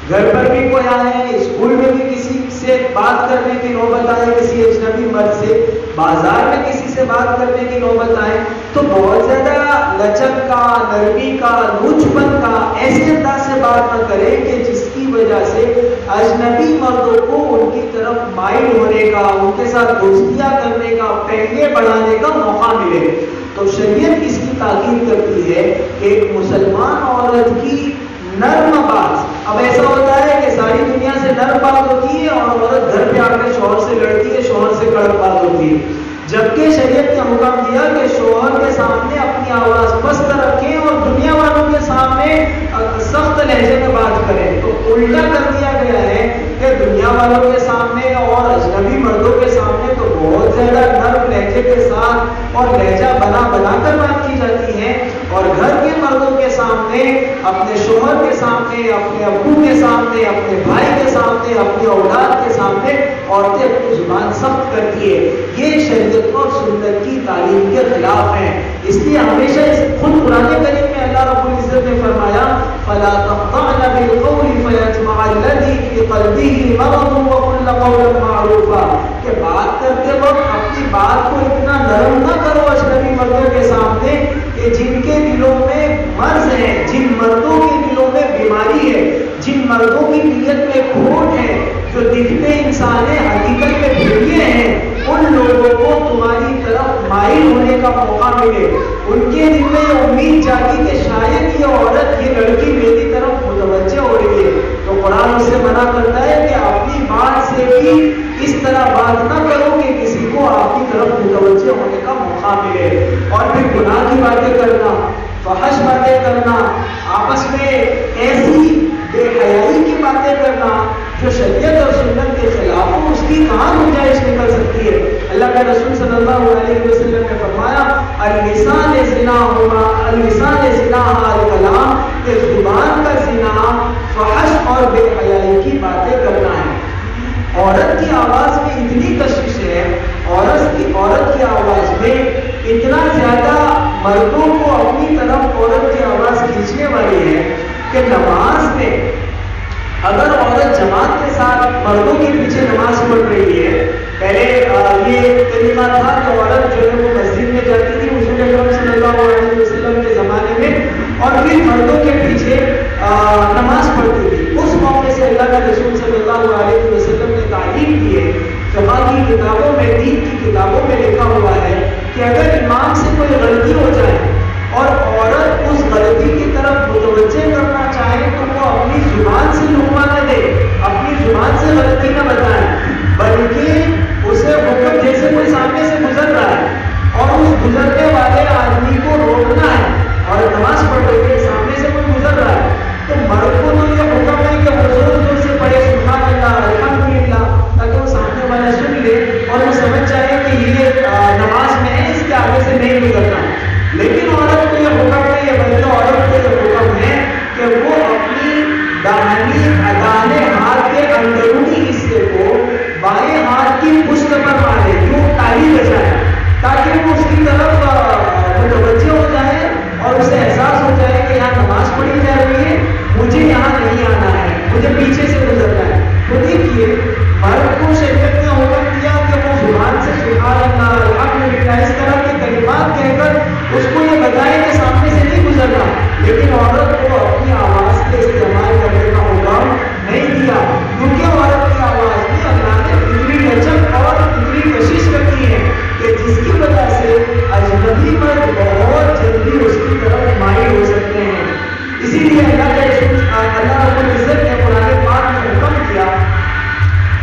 گھر پر بھی کوئی آئے، اسکول میں بھی کسی سے بات کرنے کی نوبت آئے، کسی اجنبی مرد سے، بازار میں کسی سے بات کرنے کی نوبت آئے، تو بہت زیادہ لچک کا، نرمی کا، لوچ پن کا ایسے انداز سے بات نہ کرے کہ جس کی کی وجہ سے اجنبی مردوں کو ان کی طرف مائل ہونے کا، ان کے ساتھ دوستیاں کرنے کا، پہلے بڑھانے کا موقع ملے. تو شریعت اس کی تاکید کرتی ہے کہ ایک مسلمان عورت کی نرم بات. اب ایسا ہوتا ہے کہ ساری دنیا سے نرم بات ہوتی ہے اور عورت گھر پہ آ کے شوہر سے لڑتی ہے، شوہر سے کڑک بات ہوتی ہے. جبکہ شریعت نے حکم دیا کہ شوہر کے سامنے اپنی آواز پست رکھیں اور دنیا والوں کے سامنے سخت لہجے میں بات کریں. تو الٹا کر دیا گیا ہے کہ دنیا والوں کے سامنے اور اجنبی مردوں کے سامنے تو بہت زیادہ نرم لہجے کے ساتھ اور لہجہ بنا بنا کر بات کی جاتی ہے، اور گھر کے مردوں کے سامنے، اپنے شوہر کے سامنے، اپنے ابو کے سامنے، اپنے بھائی کے سامنے، اپنی اولاد کے سامنے عورتیں اپنی زبان سخت کرتی ہے. یہ شریعت اور سنت کی تعلیم کے خلاف ہے. اس لیے ہمیشہ خود قرآن کریم میں اللہ رب العزت نے فرمایا فَلَا تَخْضَعْنَ بِالْقَوْلِ فَيَطْمَعَ الَّذِي فِي قَلْبِهِ مَرَضٌ وَقُلْنَ قَوْلًا مَّعْرُوفًا. کہ بات کرتے وقت اپنی بات کو اتنا نرم نہ کرو اجنبی مردوں کے سامنے کہ جن کے دلوں میں مرض ہے، جن مردوں کے دلوں میں بیماری ہے، جن مردوں کی نیت میں کھوٹ ہے، جو دکھتے انسان ہیں حقیقت میں بھیڑیے ہیں، ان لوگوں کو تمہاری طرف مائل ہونے کا موقع ملے. ان کے دل میں یہ امید جاگی کہ شاید یہ عورت، یہ لڑکی میری طرف متوجہ ہو رہی ہے. تو قرآن اس سے منع کرتا ہے کہ اپنی بات سے بھی اس طرح بات نہ کرو کہ کسی کو آپ کی طرف متوجہ ہونے کا موقع ملے. اور پھر گناہ کی باتیں کرنا، فحش باتیں کرنا، آپس میں ایسی بے حیائی کی باتیں کرنا جو شریعت اور سنت کے خلاف ہو، اس کی کہاں گنجائش نکل سکتی ہے. اللہ کے رسول صلی اللہ علیہ وسلم نے فرمایا اللسان زناہما، اللسان زناہا الکلام، کہ زبان کا زنا فحش اور بے حیائی کی باتیں کرنا ہے. عورت کی آواز میں اتنی کشش ہے، عورت کی آواز میں اتنا زیادہ مردوں کو اپنی طرف عورت کی آواز کھینچنے والی ہے کہ نماز میں اگر عورت جماعت کے ساتھ مردوں کے پیچھے نماز پڑھ رہی ہے، پہلے یہ طریقہ تھا کہ عورت جو ہے وہ مسجد میں جاتی تھی حضور اکرم صلی اللہ علیہ وسلم کے زمانے میں، اور پھر مردوں کے پیچھے نماز پڑھتی تھی. اس موقع سے اللہ کے رسول صلی اللہ علیہ وسلم نے تعلیم دی ہے. فقہ کی کتابوں میں، دین کی کتابوں میں لکھا ہوا ہے کہ اگر امام سے کوئی غلطی ہو جائے اور عورت اس غلطی کی طرف متوجہ کرنا چاہے تو وہ اپنی زبان سے لقمہ نہ دے، اپنی زبان سے غلطی نہ بتائے، بلکہ اسے حکم، جیسے کوئی سامنے سے گزر رہا ہے اور اس گزرنے والے آدمی کو روکنا ہے، اور نماز پڑھ رہی ہے، سامنے سے کوئی گزر رہا ہے، تو مرد کو تو یہ حکم ہے کہ وہ زور زور سے پڑھے سبحان اللہ الحمدللہ، تاکہ وہ سامنے والا سن لے اور وہ سمجھ جائے کہ یہ نماز میں ہے، اس کے آگے سے نہیں گزرنا. لیکن عورت کو یہ حکم نہیں ہے، بلکہ عورت کو یہ حکم ہے کہ وہ اپنی داہنی داہنے ہاتھ کے اندرونی حصے کو بائیں ہاتھ کی پشت پر مارے، یوں تالی بجائے، تاکہ وہ اس کی طرف متوجہ ہو جائے اور اسے احساس ہو جائے کہ یہاں نماز پڑھی جا رہی ہے، مجھے یہاں نہیں آنا ہے، مجھے پیچھے سے گزرنا ہے. تو دیکھیے مرد کو شریعت نے حکم دیا کہ وہ زبان سے سبحان اللہ الحمدللہ اس طرح کے کلمات کہہ کر اس کو یہ بتائے کہ سامنے سے نہیں گزرنا، لیکن عورت کو اپنی آواز کے استعمال کرنے کا حکم نہیں دیا، کیونکہ عورت کی آواز میں اللہ نے اتنی لچک اور اتنی کشش رکھی ہے کہ جس کی وجہ سے اجنبی مرد بہت جلدی اس کی طرف مائل ہو سکتے ہیں. اسی لیے اللہ کے رسول اللہ رب العزت نے قرآن پاک میں حکم کیا،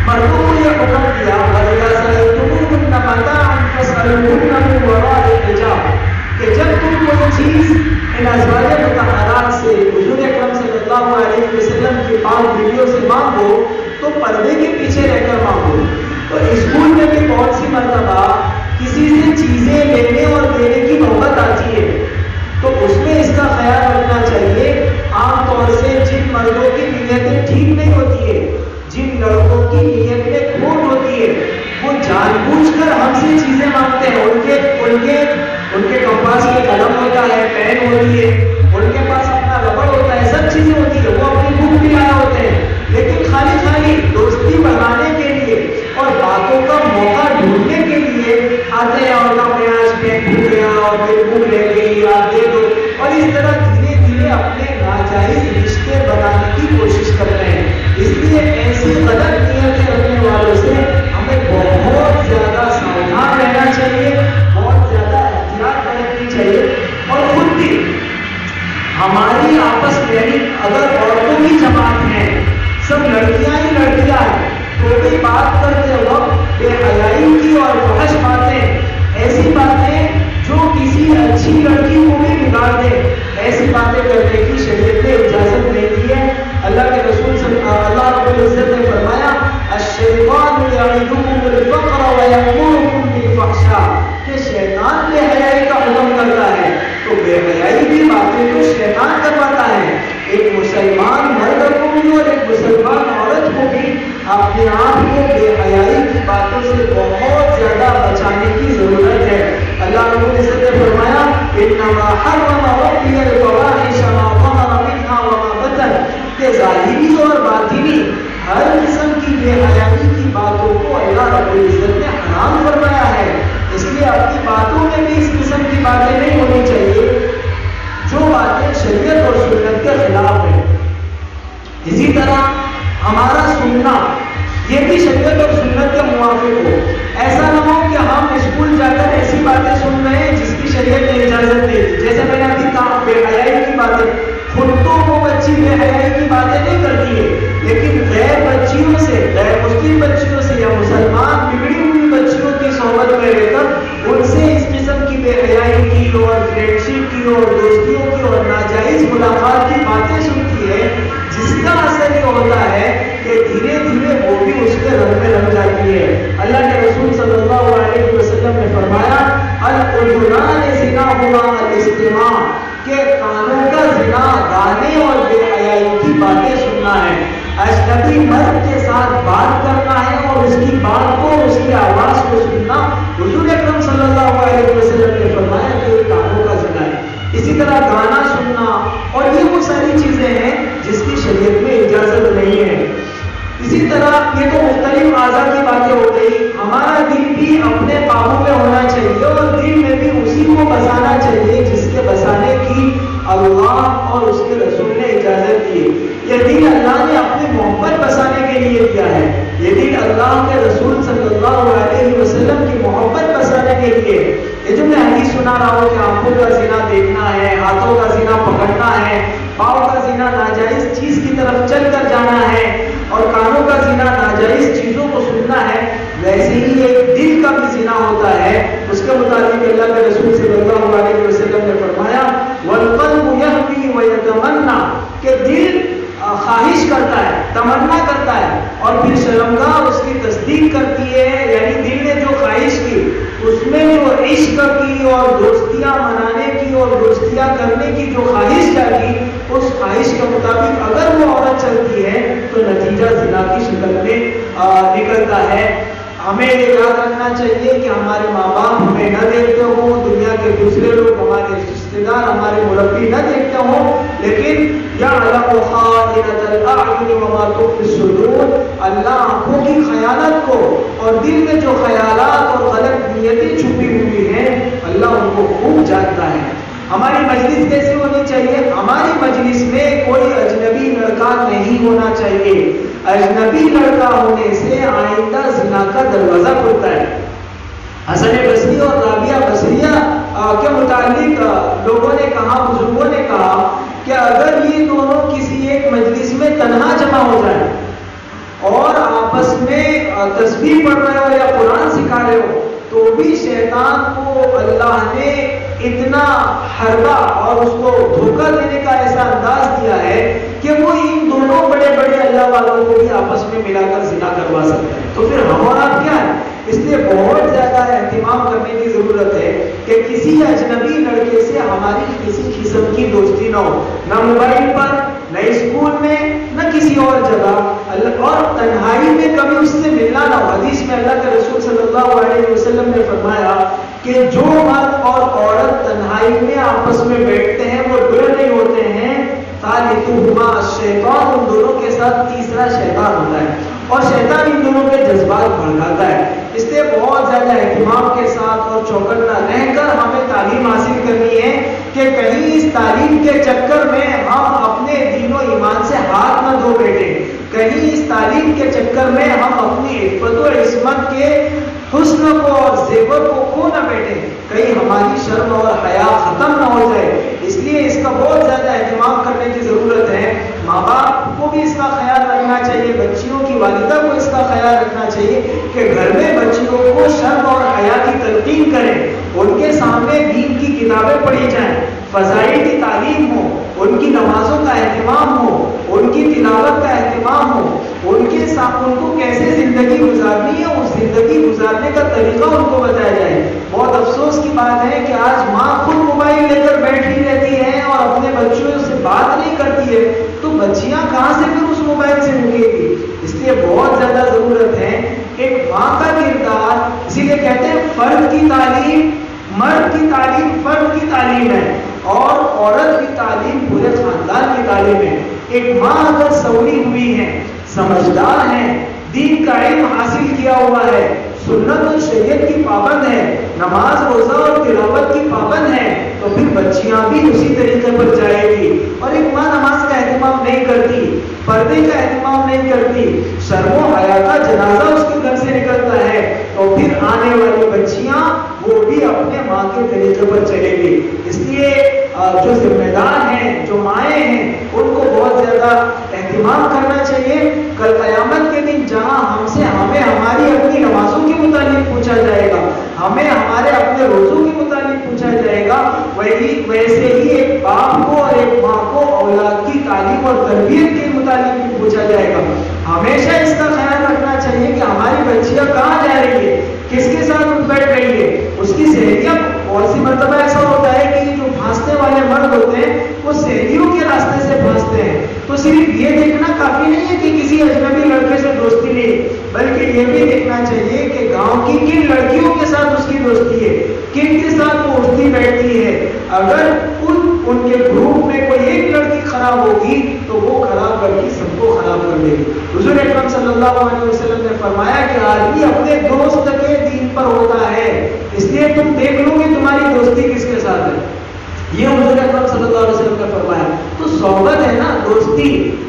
مردوں کو یہ حکم دیا وَإِذَا سَأَلْتُمُوهُنَّ مَتَاعًا فَاسْأَلُوهُنَّ مِنْ وَرَاءِ حِجَابٍ، کہ جب تم کوئی چیز ان ازواج مطہرات سے، حضور اکرم صلی اللہ علیہ وسلم کی پاک بیویوں سے مانگو تو پردے کے پیچھے رہ کر مانگو. تو اسکول میں بھی بہت سی مرتبہ کسی سے چیزیں لینے اور دینے کی نوبت آتی ہے، تو اس میں اس کا خیال رکھنا چاہیے. عام طور سے جن مردوں کی نیتیں ٹھیک نہیں ہوتی ہے، جن لڑکوں کی نیت میں کھوٹ ہوتی ہے، وہ جان بوجھ کر ہم سے چیزیں مانگتے ہیں. ان کے کمپاس میں قلم ہوتا ہے، پین ہوتی ہے، ان کے پاس اپنا ربڑ ہوتا ہے، سب چیزیں ہوتی ہے، وہ اپنی بک بھی لایا ہوتے ہیں، لیکن خالی دوستی بڑھانے کے لیے اور باتوں کا موقع ڈھونڈنے کے لیے آتے ہیں اور اپنے آج پین بھول گیا اور پھر بک لے گئی آپ دے دو، اور اس طرح دھیرے دھیرے اپنے ناجائز رشتے بنانے کی کوشش کرتے ہیں. ہماری آپس میں اگر عورتوں کی جماعت ہے، سب لڑکیاں ہی لڑکیاں ہیں، تو بھی بات کرتے وقت بے حیائی کی اور فحش باتیں، ایسی باتیں جو کسی اچھی لڑکی کو بھی بگاڑ دے، ایسی باتیں کرنے کی شریعت نے اجازت نہیں دی ہے۔ اللہ کے رسول اللہ رب العزت نے فرمایا الشیطان یعدکم الفقر ویأمرکم بالفحشاء، کہ شیطان بے حیائی کا حکم کرتا ہے، تو بے حیائی کی باتیں تو شیطان کرواتا ہے۔ ایک مسلمان مرد کو بھی اور ایک مسلمان عورت کو بھی اپنے آپ کو بے حیائی کی باتوں سے بہت زیادہ بچانے کی ضرورت ہے۔ اللہ رب العزت نے فرمایا انما حرم ربی الفواحش ما ظهر منها وما بطن، کہ ظاہری اور باطنی ہر قسم کی بے حیائی کی باتوں کو اللہ رب العزت نے حرام فرمایا ہے۔ اس لیے اپنی باتوں میں بھی اس قسم کی باتیں نہیں ہونی چاہیے جو باتیں شریعت اور سنت کے خلاف ہے۔ اسی طرح ہمارا سننا یہ بھی شریعت اور سنت کے موافق ہو۔ ایسا نہ ہو کہ ہم اسکول جا کر ایسی باتیں سن رہے ہیں جس کی شریعت نے اجازت نہیں دی، جیسے میں نے ابھی کہا بے حیائی کی باتیں، خود تو وہ بچی بے حیائی کی باتیں نہیں کرتی ہے، لیکن غیر بچیوں سے، غیر مسلم بچیوں سے یا مسلمان بگڑی ہوئی بچیوں کی صحبت میں رہ کر ان سے اس قسم کی بے حیائی کی اور فرینڈ شپ کی اور دوستیوں کی اور ناجائز ملاقات کی باتیں سنتی ہے، جس کا اثر یہ ہوتا ہے کہ دھیرے دھیرے وہ بھی اس کے رنگ میں رنگ جاتی ہے۔ اللہ کے رسول صلی اللہ علیہ وسلم نے فرمایا الاذنان زناہما الاستماع، کہ کانوں کا زنا گانے اور بے حیائی کی باتیں سننا ہے، اجنبی مرد کے ساتھ بات کرنا ہے اور اس کی بات کو، اس کی آواز کو سننا۔ حضور اکرم صلی اللہ علیہ وسلم نے فرمایا کہ یہ کانوں کا زنا ہے۔ اسی طرح گانا سننا اور یہ وہ ساری چیزیں ہیں جس کی شریعت میں اجازت نہیں ہے۔ اسی طرح یہ تو مختلف اعضاء کی باتیں ہو گئی، ہمارا دل بھی اپنے قابو میں ہونا چاہیے اور دل میں بھی اسی کو بسانا چاہیے جس کے بسانے کی اللہ اور اس کے رسول نے اجازت دی ہے۔ یہ دل اللہ نے اپنی محبت بسانے کے لیے دیا ہے، یہ دل اللہ کے رسول صلی اللہ علیہ وسلم کی محبت بسانے کے لیے۔ یہ جو میں حدیث سنا رہا ہوں کہ آنکھوں کا زنا دیکھنا ہے، ہاتھوں کا زنا پکڑنا ہے، پاؤں کا زنا ناجائز چیز کی طرف چل کر جانا ہے اور کانوں کا زنا ناجائز چیزوں کو سننا ہے، ویسے ہی ایک دل کا بھی زنا ہوتا ہے۔ اس کے مطابق اللہ کے رسول صلی اللہ علیہ وسلم نے فرمایا والقلب یهوی ویتمنی، کہ دل خواہش کرتا ہے، تمنا کرتا ہے اور پھر شرمگاہ اس کی تصدیق کرتی ہے، یعنی دل نے جو خواہش کی اس میں جو عشق کی اور دوستیاں منانے کی اور دوستیاں کرنے کی جو خواہش جاگی، اس خواہش کے مطابق اگر وہ عورت چلتی ہے تو نتیجہ زنا کی شکل میں نکلتا ہے۔ ہمیں یہ یاد رکھنا چاہیے کہ ہمارے ماں باپ ہمیں نہ دیکھتے ہوں، دنیا کے دوسرے لوگ ہمارے رشتے دار، ہمارے مربی نہ دیکھتے ہوں، لیکن یعلم خائنۃ الاعین وما تخفی الصدور، اللہ آنکھوں کی خیانت کو اور دل میں جو خیالات اور غلط نیتیں چھپی ہوئی ہیں اللہ ان کو خوب جانتا ہے۔ ہماری مجلس کیسی ہونی چاہیے؟ ہماری مجلس میں کوئی اجنبی لڑکا نہیں ہونا چاہیے، اجنبی لڑکا ہونے سے آئندہ زنا کا دروازہ کھلتا ہے۔ حسن بصری اور رابعہ بصریہ کے متعلق لوگوں نے کہا، بزرگوں نے کہا کہ اگر یہ دونوں کسی ایک مجلس میں تنہا جمع ہو جائیں اور آپس میں تسبیح پڑھ رہے ہو یا قرآن سکھا رہے ہو تو بھی شیطان کو اللہ نے اتنا حربہ اور اس کو دھوکہ دینے کا ایسا انداز دیا ہے کہ وہ ان دونوں بڑے بڑے اللہ والوں کو بھی آپس میں ملا کر زنا کروا سکتا ہے۔ تو پھر ہم اور آپ کیا ہے؟ اس لیے بہت زیادہ اہتمام کرنے کی ضرورت ہے کہ کسی اجنبی لڑکے سے ہماری کسی قسم کی دوستی نہ ہو، نہ موبائل پر، نہ اسکول میں، نہ کسی اور جگہ، اور تنہائی میں کبھی اس سے ملنا نہ ہو۔ حدیث میں اللہ کے رسول صلی اللہ علیہ وسلم نے فرمایا کہ جو مرد اور عورت تنہائی میں آپس میں بیٹھتے ہیں وہ برے نہیں ہوتے ہیں، ثالثہما الشیطان، ان دونوں کے ساتھ تیسرا شیطان ہوتا ہے اور شیطان ان دونوں کے جذبات بھڑکاتا ہے۔ اس لیے بہت زیادہ اہتمام کے ساتھ اور چوکنا رہ کر ہمیں تعلیم حاصل کرنی ہے کہ کہیں اس تعلیم کے چکر میں ہم اپنے دین و ایمان سے ہاتھ نہ دھو بیٹھے، کہیں اس تعلیم کے چکر میں ہم اپنی عفت و عصمت کے حسن کو اور زیور کو کھو نہ بیٹھے، کہیں ہماری شرم اور حیا ختم نہ ہو جائے۔ اس لیے اس کا بہت زیادہ اہتمام والدہ کو اس کا خیال رکھنا چاہیے کہ گھر میں بچیوں کو شرم اور حیا کی تلقین کریں، ان کے سامنے دین کی کتابیں پڑھی جائیں، فضائل کی تعلیم ہو، ان کی نمازوں کا اہتمام ہو، ان کی تلاوت کا اہتمام ہو، ان کے ساتھ ان کو کیسے زندگی گزارنی ہے اس زندگی گزارنے کا طریقہ ان کو بتایا جائے۔ بہت افسوس کی بات ہے کہ آج ماں خود موبائل لے کر بیٹھی رہتی ہے اور اپنے بچوں سے بات نہیں کرتی ہے، تو بچیاں کہاں سے پھر اس موبائل سے رکے گی؟ اس لیے بہت زیادہ ضرورت ہے ایک ماں کا کردار، اسی لیے کہتے ہیں فرد کی تعلیم، مرد کی تعلیم فرد کی تعلیم ہے اور عورت کی تعلیم پورے خاندان کی تعلیم ہے۔ ایک ماں اگر سوری ہوئی ہے، سمجھدار ہے، دین کا علم حاصل کیا ہوا ہے، سنت اور شریعت کی پابند ہے، نماز روزہ اور تلاوت کی پابند ہے، تو پھر بچیاں بھی اسی طریقے پر جائے گی۔ اور ایک ماں نماز کا اہتمام نہیں کرتی، پردے کا اہتمام نہیں کرتی، شرم و حیا کا جنازہ اس کے گھر سے نکلتا ہے، تو پھر آنے والی بچیاں وہ بھی اپنے ماں کے طریقے پر چلے گی۔ اس لیے جو ذمہ دار ہیں، جو مائیں ہیں، ان کو بہت زیادہ اہتمام کرنا چاہیے۔ کل قیامت کے دن جہاں ہمیں ہماری اپنی نمازوں کے متعلق پوچھا جائے گا، ہمیں ہمارے اپنے روزوں کے متعلق پوچھا جائے گا، ویسے ہی ایک باپ کو اور ایک ماں کو اولاد کی تعلیم اور تربیت کے متعلق بھی پوچھا جائے گا۔ ہمیشہ اس کا خیال رکھنا چاہیے کہ ہماری بچیاں کہاں جا رہی ہے، کس کے ساتھ بیٹھ رہی ہے، اس کی سہیلیاں۔ بہت سی مرتبہ ایسا ہوتا ہے کہ جو پھانسنے والے مرد ہوتے ہیں وہ سہیلیوں کے راستے سے پھانستے ہیں، تو صرف یہ دیکھنا کافی نہیں ہے کہ کسی اجنبی لڑکے سے دوستی نہیں، بلکہ یہ بھی دیکھنا چاہیے کہ گاؤں کی کن لڑکیوں کے ساتھ اس کی دوستی ہے، کن کے ساتھ وہ اٹھتی بیٹھتی ہے۔ اگر ان کے گروپ میں کوئی ایک لڑکی خراب ہوگی تو وہ خراب لڑکی سب کو خراب کر دے گی۔ حضور اکرم صلی اللہ علیہ وسلم نے فرمایا کہ آدمی اپنے دوست کے دین پر ہوتا ہے، اس لیے تم دیکھ لو کہ تمہاری دوستی کس کے ساتھ ہے۔ یہ حضور اکرم صلی اللہ علیہ وسلم نے فرمایا۔ تو صحبت ہے نا، دوستی،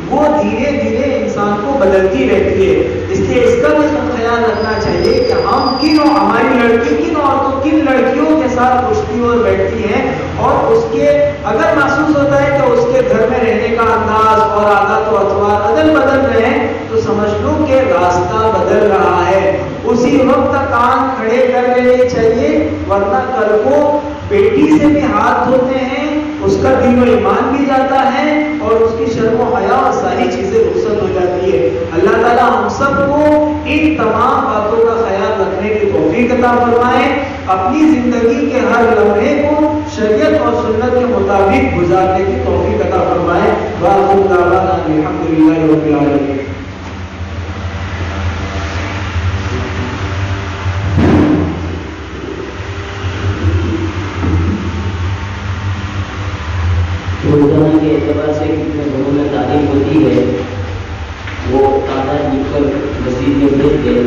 وہ دھیرے دھیرے انسان کو بدلتی رہتی ہے، اس لیے اس کا بھی خیال رکھنا چاہیے کہ ہم ہماری لڑکی کن عورتوں کن لڑکیوں کے ساتھ اٹھتی اور بیٹھتی ہے، اور اس کے اگر محسوس ہوتا ہے کہ اس کے گھر میں رہنے کا انداز اور عادت و اطوار عدل بدل رہے ہیں تو سمجھ لو کہ راستہ بدل رہا ہے، اسی وقت کان کھڑے کر لینے چاہیے، ورنہ کل کو بیٹی سے بھی ہاتھ دھوتے ہیں، اس کا دین و ایمان بھی جاتا ہے اور اس کی شرم و حیا اور ساری چیزیں رخصت ہو جاتی ہے۔ اللہ تعالیٰ ہم سب کو ان تمام باتوں کا خیال رکھنے کی توفیق عطا فرمائے، اپنی زندگی کے ہر لمحے کو شریعت اور سنت کے مطابق گزارنے کی توفیق عطا فرمائے۔ وآخر دعوانا الحمدللہ رب العالمین۔ روزانہ کے اعتبار سے کتنے گھروں میں تعلیم ہوتی ہے وہ تعداد لکھ کر مسجد میں بھیج دے،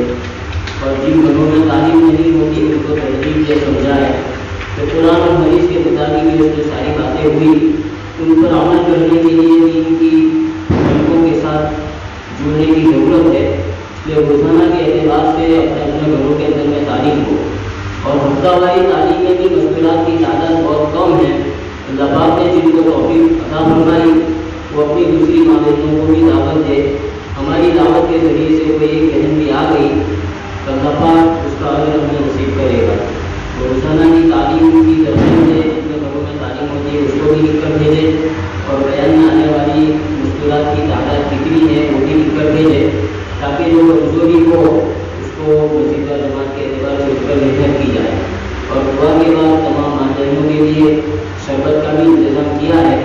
اور جن گھروں میں تعلیم نہیں ہوتی ان کو ترغیب سے سمجھائے کہ قرآن اور حدیث کے مطابق جو ساری باتیں ہوئی ان پر عمل کرنے کے لیے بھی ان کی لڑکوں کے ساتھ جڑنے کی ضرورت ہے۔ اس لیے روزانہ کے اعتبار سے اپنے اپنے گھروں کے اندر میں تعلیم ہو، اور ہفتہ واری تعلیم میں بھی مشکلات کی تعداد بہت کم ہے۔ اللہ پاک نے جن کو توفیق عطا فرمائی وہ اپنی دوسری ماں بہنوں کو بھی دعوت دے، ہماری دعوت کے ذریعے سے کوئی ایک بہن بھی آ گئی تو اللہ پاک اس کا اجر ہمیں نصیب کرے گا۔ روزانہ کی تعلیم کی ترغیب دے، اپنے گھروں میں تعلیم ہوتی ہے اس کو بھی لکھ کر بھیجے، اور بیان میں آنے والی مشکلات کی تعداد کتنی ہے وہ بھی لکھ کر بھیجے، تاکہ جو کمزوری ہو اس کو مسجد و جماعت کے اعتبار سے اس پر نربھر کی جائے۔ اور دعا کے بعد تمام ماں بہنوں کے لیے شربت کا بھی انتظام کیا ہے،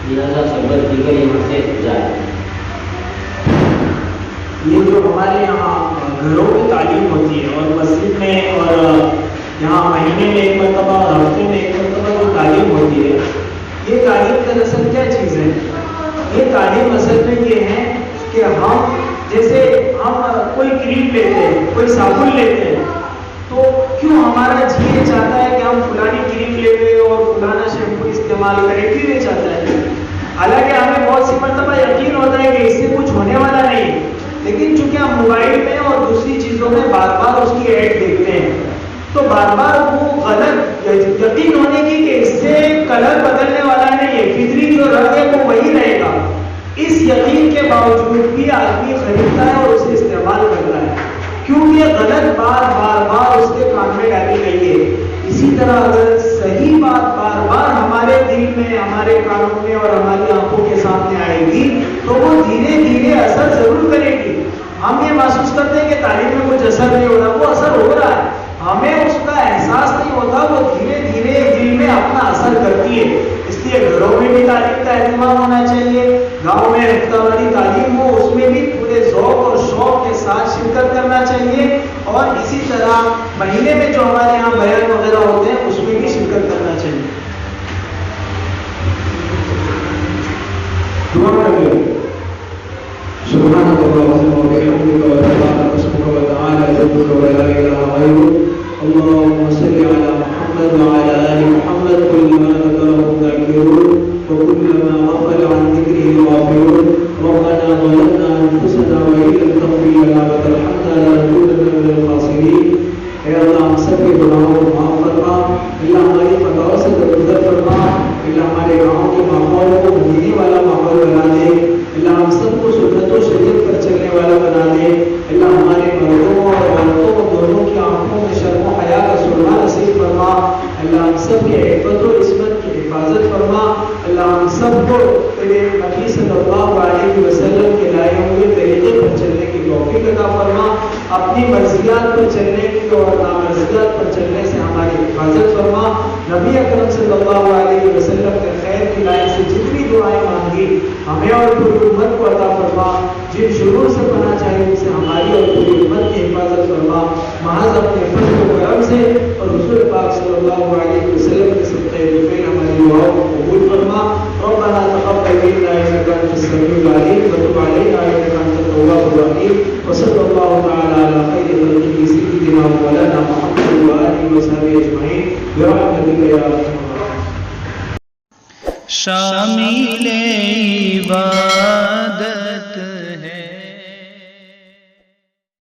لہٰذا شربت پی کر یہاں سے جائے۔ یہ جو ہمارے یہاں گھروں میں تعلیم ہوتی ہے اور مسجد میں اور یہاں مہینے میں ایک مرتبہ اور ہفتے میں ایک مرتبہ جو تعلیم ہوتی ہے، یہ تعلیم دراصل کیا چیز ہے؟ یہ تعلیم اصل میں یہ ہے کہ ہم جیسے ہم کوئی کریم لیتے ہیں، کوئی صابن لیتے ہیں، تو کیوں ہمارا جی یہ چاہتا ہے کہ ہم فلانی کریم لے لیں اور فلانا شیمپو استعمال کریں، کیوں یہ چاہتا ہے؟ حالانکہ ہمیں بہت سی مرتبہ یقین ہوتا ہے کہ اس سے کچھ ہونے والا نہیں، لیکن چونکہ ہم موبائل میں اور دوسری چیزوں میں بار بار اس کی ایڈ دیکھتے ہیں تو بار بار وہ غلط یقین ہونے کی کہ اس سے کلر بدلنے والا نہیں ہے، فطری جو رنگ ہے وہ وہی رہے گا، اس یقین کے باوجود بھی آدمی خریدتا ہے اور اسے استعمال کرتا ہے، کیونکہ غلط بات بار بار اس کے کان میں ڈالی گئی ہے۔ اسی طرح اگر صحیح بات بار بار ہمارے دل میں، ہمارے کانوں میں اور ہماری آنکھوں کے سامنے آئے گی تو وہ دھیرے دھیرے اثر ضرور کرے گی۔ ہم یہ محسوس کرتے ہیں کہ تعلیم میں کچھ اثر نہیں ہو رہا، وہ اثر ہو رہا ہے، ہمیں اس کا احساس نہیں ہوتا، وہ دھیرے دھیرے دل میں اپنا اثر کرتی ہے۔ اس لیے گھروں میں بھی تعلیم کا اہتمام ہونا چاہیے، گاؤں میں ہفتہ واری تعلیم ہو، اس میں بھی پورے ذوق اور شوق کے ساتھ شرکت کرنا چاہیے، اور اسی طرح مہینے میں جو ہمارے یہاں بیان وغیرہ ہوتے ہیں اس میں بھی شرکت کرنا چاہیے۔ دعا کریں۔ سبحانك اللهم وبحمدك وتبارك اسمك وتعالى جدك ولا اله غيرك، اللهم صل على محمد وعلى ال محمد كلما ذكره الذاكرون وكلما غفل عن ذكره الغافلون، ربنا ظلمنا انفسنا وان لم تغفر لنا وترحمنا لنكونن من الخاسرين۔ اے اللہ ہم سب کے گناہوں کو معاف فرما، اللہ ہماری خطاؤں سے درگزر فرما، اللہ ہمارے گاؤں کے ماحول کو مدینے والا ماحول بنا دے، اللہ ہم سب کو سنت و شریعت پر چلنے والا بنا دے، اللہ ہمارے مردوں اور عورتوں دونوں کی آنکھوں میں شرم و حیا کا سرما نصیب فرما، اللہ ہم سب کے عفت و عصمت کی حفاظت فرما، اللہ ہم سب کو تیرے نبی صلی اللہ علیہ وسلم کے لائے ہوئے طریقے پر چلنے کی توفیق عطا فرما، اپنی مرضیات پر چلنے کی اور نامرضیات پر چلنے سے ہماری حفاظت فرما، نبی اکرم صلی اللہ علیہ وسلم کے خیر کی لائن سے جتنی دعائیں مانگی ہمیں اور پوری امت کو عطا فرما، جن شرور سے پناہ چاہیے ان سے ہماری اور پوری امت کی حفاظت فرما، محض اپنے فضل و کرم سے اور حضور پاک صلی اللہ علیہ وسلم کے صدقے رفیع ہماری دعاؤں کو قبول فرما، ربنا تقبل منا انك انت السميع العليم وتب علينا انك انت التواب الرحيم، وصلى الله تعالى على خير خلقه سيدنا مولانا محمد وآله وصحبه اجمعين برحمتك يا ارحم الراحمين۔ شامل ایمان